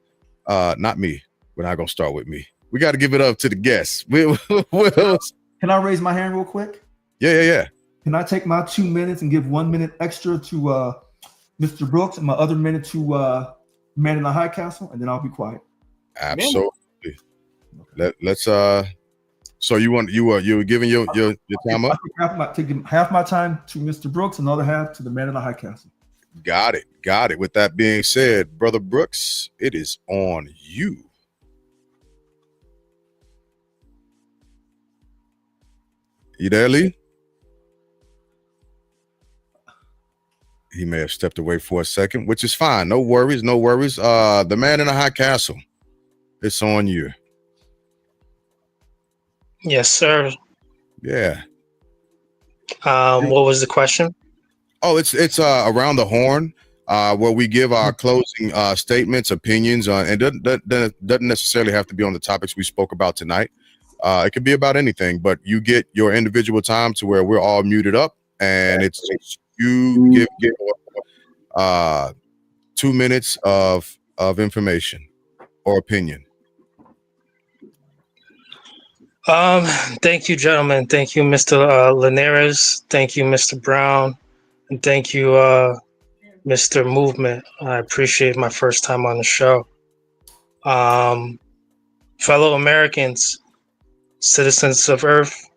not me. We're not gonna start with me. We got to give it up to the guests. We'll Can I raise my hand real quick? yeah. Can I take my 2 minutes and give 1 minute extra to Mr. Brooks and my other minute to Man in the High Castle, and then I'll be quiet. Absolutely. Let's so you were giving your time up? Taking half my time to Mr. Brooks, another half to the Man in the High Castle. Got it. With that being said, Brother Brooks, it is on you. You there, Lee? He may have stepped away for a second, which is fine. No worries. The Man in the High Castle, it's on you. Yes, sir. Yeah. What was the question? Oh, it's around the horn, where we give our closing statements, opinions on, and doesn't necessarily have to be on the topics we spoke about tonight. It could be about anything, but you get your individual time to where we're all muted up, and it's you give 2 minutes of information or opinion. Thank you, gentlemen. Thank you, Mr. Linares. Thank you, Mr. Brown. And thank you, Mr. Movement. I appreciate my first time on the show. Fellow Americans, citizens of Earth,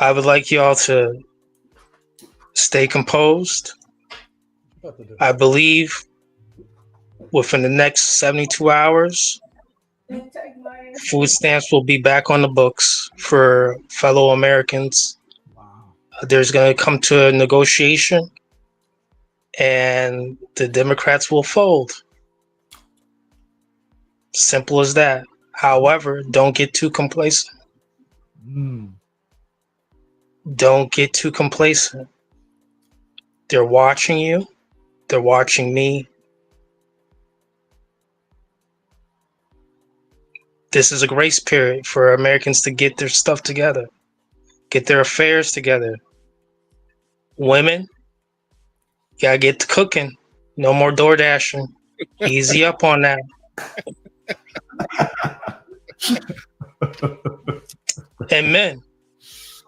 I would like you all to stay composed. I believe within the next 72 hours, food stamps will be back on the books for fellow Americans. There's going to come to a negotiation, and the Democrats will fold. Simple as that. However, don't get too complacent. Don't get too complacent. They're watching you. They're watching me. This is a grace period for Americans to get their stuff together, get their affairs together. Women, you gotta get to cooking. No more door dashing. Easy up on that. And men,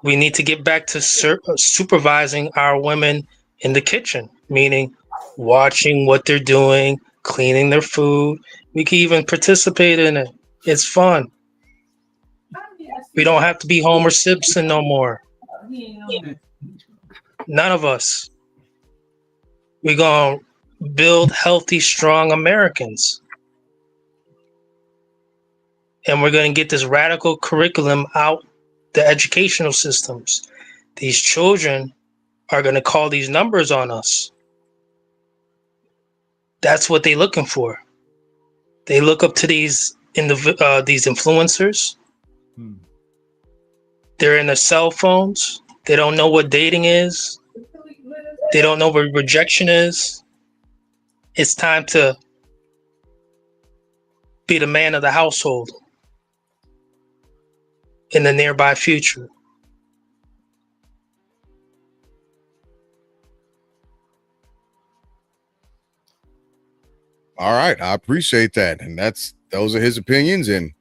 we need to get back to supervising our women in the kitchen, meaning watching what they're doing, cleaning their food. We can even participate in it. It's fun. We don't have to be Homer Simpson no more. None of us. We're going to build healthy, strong Americans. And we're going to get this radical curriculum out the educational systems. These children are going to call these numbers on us. That's what they're looking for. They look up to these influencers. They're in their cell phones. They don't know what dating is. They don't know what rejection is. It's time to be the man of the household in the nearby future. All right, I appreciate that, and those are his opinions, and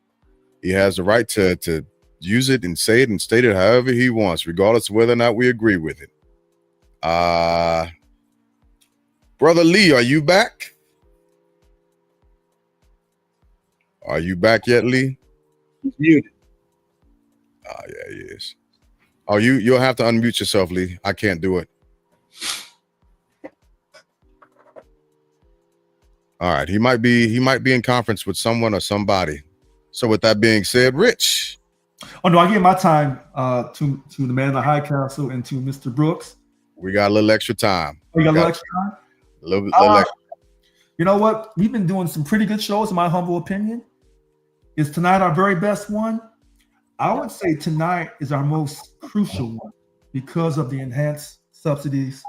he has the right to use it and say it and state it however he wants, regardless of whether or not we agree with it. Brother Lee, are you back? Are you back yet, Lee? Muted. Oh yeah, he is. Oh, you'll have to unmute yourself, Lee. I can't do it. All right, he might be in conference with someone or somebody. So with that being said, Rich. Oh no, I give my time to the Man in the High Castle and to Mr. Brooks. We got a little extra time. We got a little extra time. Little extra. You know what? We've been doing some pretty good shows, in my humble opinion. Is tonight our very best one? I would say tonight is our most crucial one because of the enhanced subsidies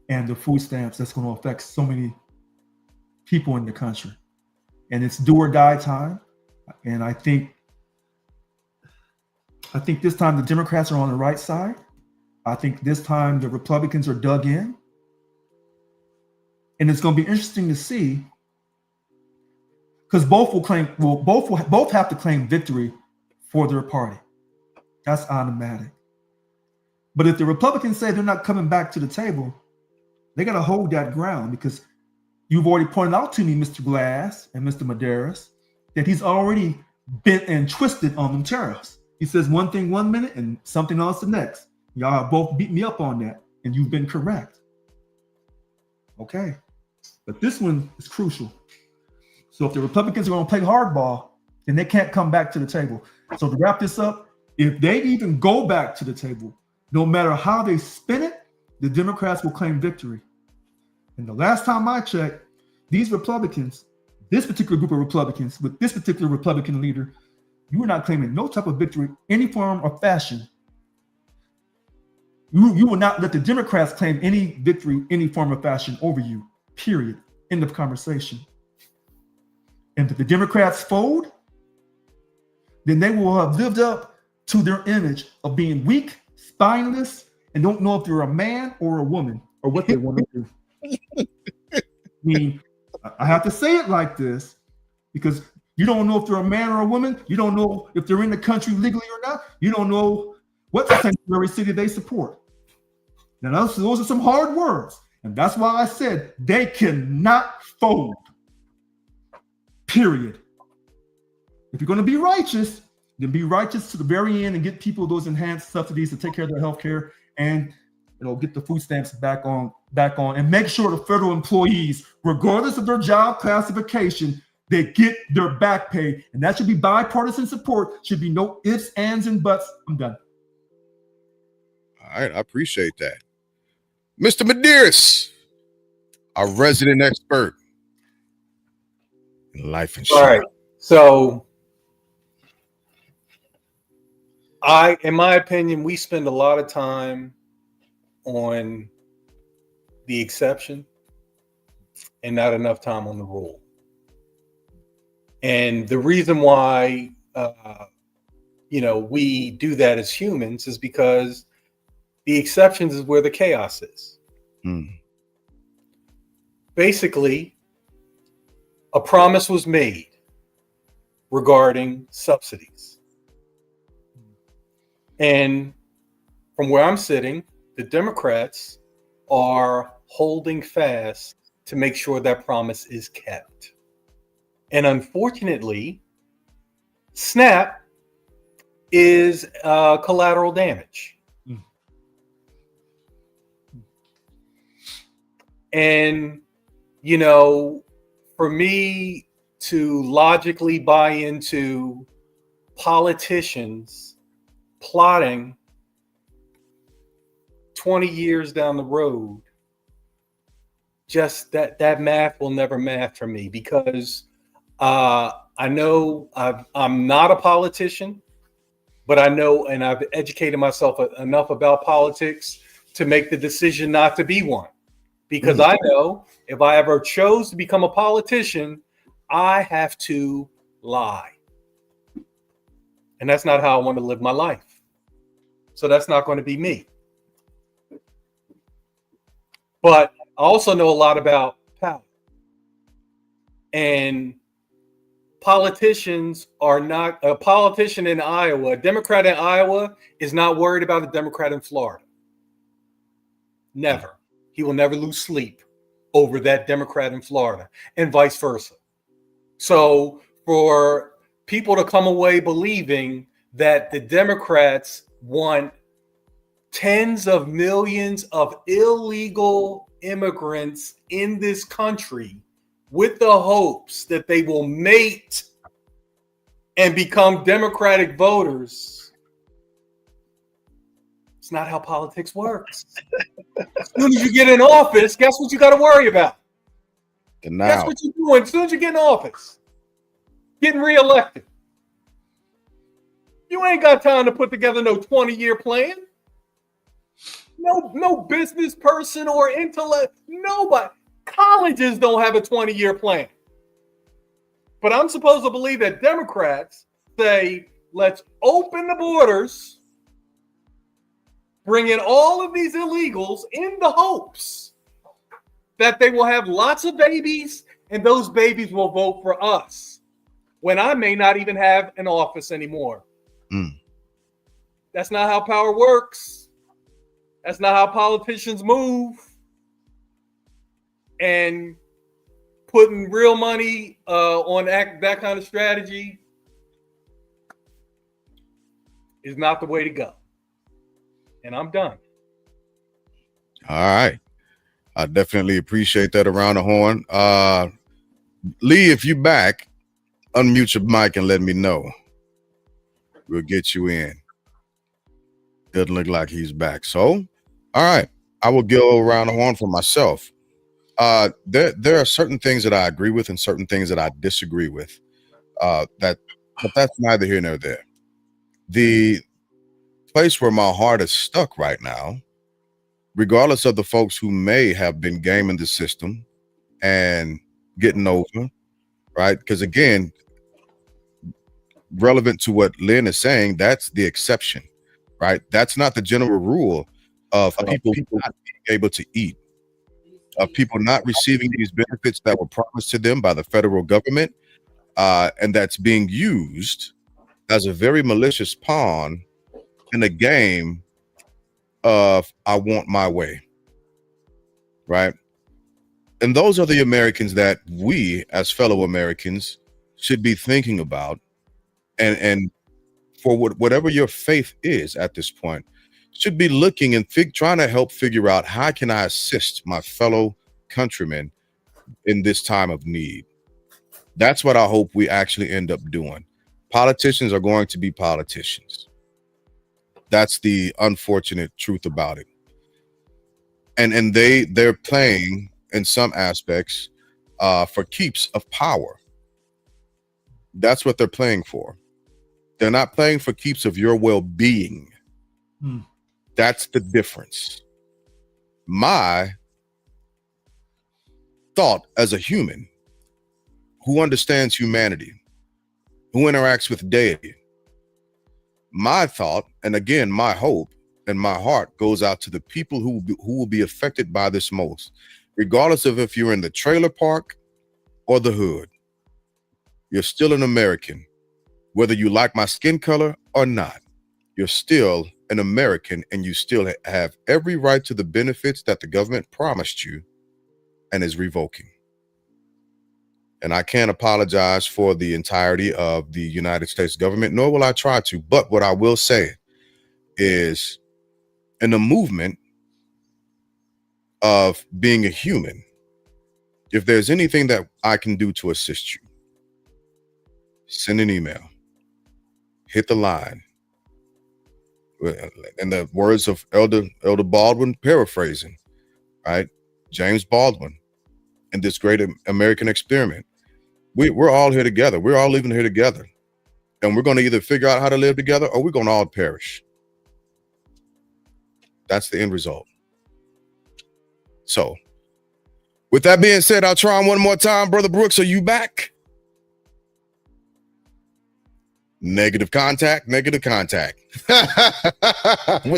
and the food stamps that's going to affect so many people in the country. And it's do or die time. And I think this time the Democrats are on the right side. I think this time the Republicans are dug in. And it's going to be interesting to see, because both have to claim victory for their party. That's automatic. But if the Republicans say they're not coming back to the table, they got to hold that ground, because you've already pointed out to me, Mr. Glass and Mr. Medeiros, that he's already bent and twisted on them tariffs. He says one thing one minute and something else the next. Y'all both beat me up on that, and you've been correct. Okay. But this one is crucial. So if the Republicans are going to play hardball, then they can't come back to the table. So to wrap this up, if they even go back to the table, no matter how they spin it, the Democrats will claim victory. And the last time I checked, these Republicans, this particular group of Republicans, with this particular Republican leader, you are not claiming no type of victory, any form or fashion. You will not let the Democrats claim any victory, any form of fashion over you, period. End of conversation. And if the Democrats fold, then they will have lived up to their image of being weak, spineless, and don't know if they're a man or a woman or what they want to do. I mean, I have to say it like this because you don't know if they're a man or a woman. You don't know if they're in the country legally or not. You don't know what sanctuary city they support. Now, those are some hard words. And that's why I said they cannot fold. Period. If you're going to be righteous, then be righteous to the very end and get people those enhanced subsidies to take care of their health care and get the food stamps back on, and make sure the federal employees, regardless of their job classification, they get their back pay. And that should be bipartisan support. Should be no ifs, ands, and buts. I'm done. All right, I appreciate that. Mr. Medeiros, our resident expert in life insurance. All right. So in my opinion, we spend a lot of time on the exception and not enough time on the rule. And the reason why, we do that as humans is because the exceptions is where the chaos is. Basically, a promise was made regarding subsidies. And from where I'm sitting, the Democrats are holding fast to make sure that promise is kept. And unfortunately, SNAP is collateral damage. And, for me to logically buy into politicians plotting 20 years down the road, just that math will never math for me, because I know I'm not a politician, but I know, and I've educated myself enough about politics to make the decision not to be one. Because I know if I ever chose to become a politician, I have to lie. And that's not how I want to live my life. So that's not going to be me. But I also know a lot about power. And politicians are not, a politician in Iowa, a Democrat in Iowa is not worried about a Democrat in Florida. Never. He will never lose sleep over that Democrat in Florida, and vice versa. So for people to come away believing that the Democrats want tens of millions of illegal immigrants in this country with the hopes that they will mate and become Democratic voters, it's not how politics works. As soon as you get in office, guess what you got to worry about? Guess what you're doing as soon as you get in office? Getting reelected. You ain't got time to put together no 20-year plan. No business person or intellect. Nobody. Colleges don't have a 20-year plan. But I'm supposed to believe that Democrats say, let's open the borders, bring in all of these illegals in the hopes that they will have lots of babies and those babies will vote for us when I may not even have an office anymore. That's not how power works. That's not how politicians move. And putting real money on that kind of strategy is not the way to go. And I'm done. All right. I definitely appreciate that around the horn. Lee, if you back, unmute your mic and let me know. We'll get you in. Doesn't look like he's back. So, all right. I will go around the horn for myself. There are certain things that I agree with and certain things that I disagree with. But that's neither here nor there. The place where my heart is stuck right now, regardless of the folks who may have been gaming the system and getting over, right? Because again, relevant to what Lynn is saying, that's the exception, right? That's not the general rule of people not being able to eat, of people not receiving these benefits that were promised to them by the federal government, and that's being used as a very malicious pawn in a game of I want my way, right? And those are the Americans that we as fellow Americans should be thinking about, and for whatever your faith is at this point, should be looking and trying to help figure out how can I assist my fellow countrymen in this time of need. That's what I hope we actually end up doing. Politicians are going to be politicians. That's the unfortunate truth about it. And they're playing in some aspects for keeps of power. That's what they're playing for. They're not playing for keeps of your well-being. That's the difference. My thought as a human who understands humanity, who interacts with deity, my thought, and again, my hope and my heart goes out to the people who will be affected by this most, regardless of if you're in the trailer park or the hood. You're still an American. Whether you like my skin color or not, you're still an American, and you still have every right to the benefits that the government promised you and is revoking. And I can't apologize for the entirety of the United States government, nor will I try to. But what I will say is, in the movement of being a human, if there's anything that I can do to assist you, send an email, hit the line. In the words of Elder Baldwin, paraphrasing, right? James Baldwin, in this great American experiment. We're all here together. We're all living here together. And we're going to either figure out how to live together or we're going to all perish. That's the end result. So, with that being said, I'll try one more time. Brother Brooks, are you back? Negative contact. With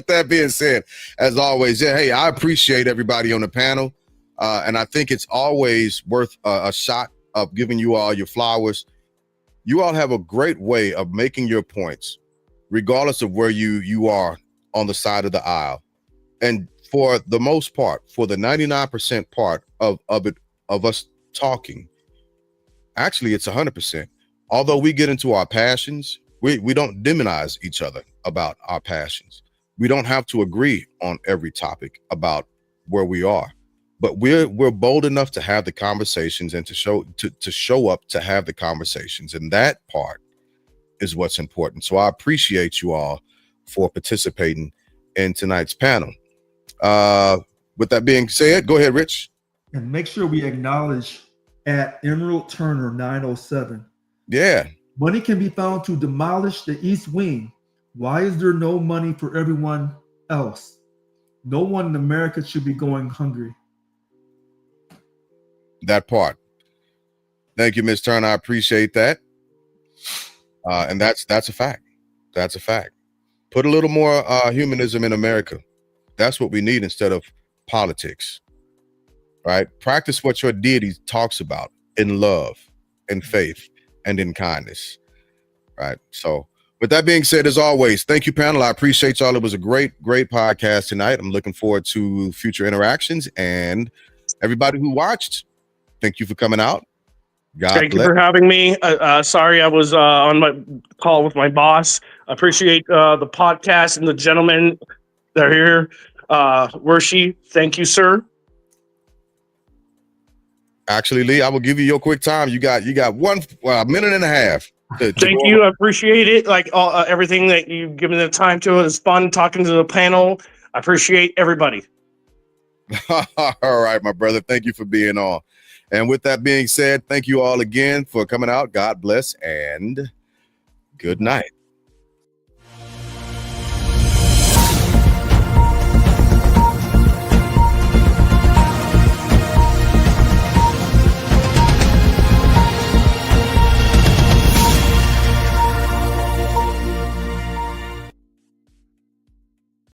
that being said, as always, yeah, hey, I appreciate everybody on the panel. And I think it's always worth a shot of giving you all your flowers. You all have a great way of making your points, regardless of where you are on the side of the aisle. And for the most part, for the 99% part of us talking, actually it's 100%. Although we get into our passions, we don't demonize each other about our passions. We don't have to agree on every topic about where we are. But we're bold enough to have the conversations and to show up to have the conversations. And that part is what's important. So I appreciate you all for participating in tonight's panel. With that being said, go ahead, Rich. And make sure we acknowledge at Emerald Turner 907. Yeah. Money can be found to demolish the East Wing. Why is there no money for everyone else? No one in America should be going hungry. That part Thank you, Ms. Turner. I appreciate that. And that's a fact. That's a fact. Put a little more humanism in America. That's what we need instead of politics. Right? Practice what your deity talks about in love, in faith, and in kindness. Right? So with that being said, as always, thank you, panel. I appreciate y'all. It was a great podcast tonight. I'm looking forward to future interactions, and everybody who watched, thank you for coming out. Thank you for having me. Sorry I was on my call with my boss. I appreciate the podcast and the gentlemen that are here. Wershi, thank you, sir. Actually, Lee, I will give you your quick time. You got a minute and a half. Thank you. I appreciate it. Like everything that you've given the time to. It's fun talking to the panel. I appreciate everybody. All right, my brother. Thank you for being on. And with that being said, thank you all again for coming out. God bless and good night.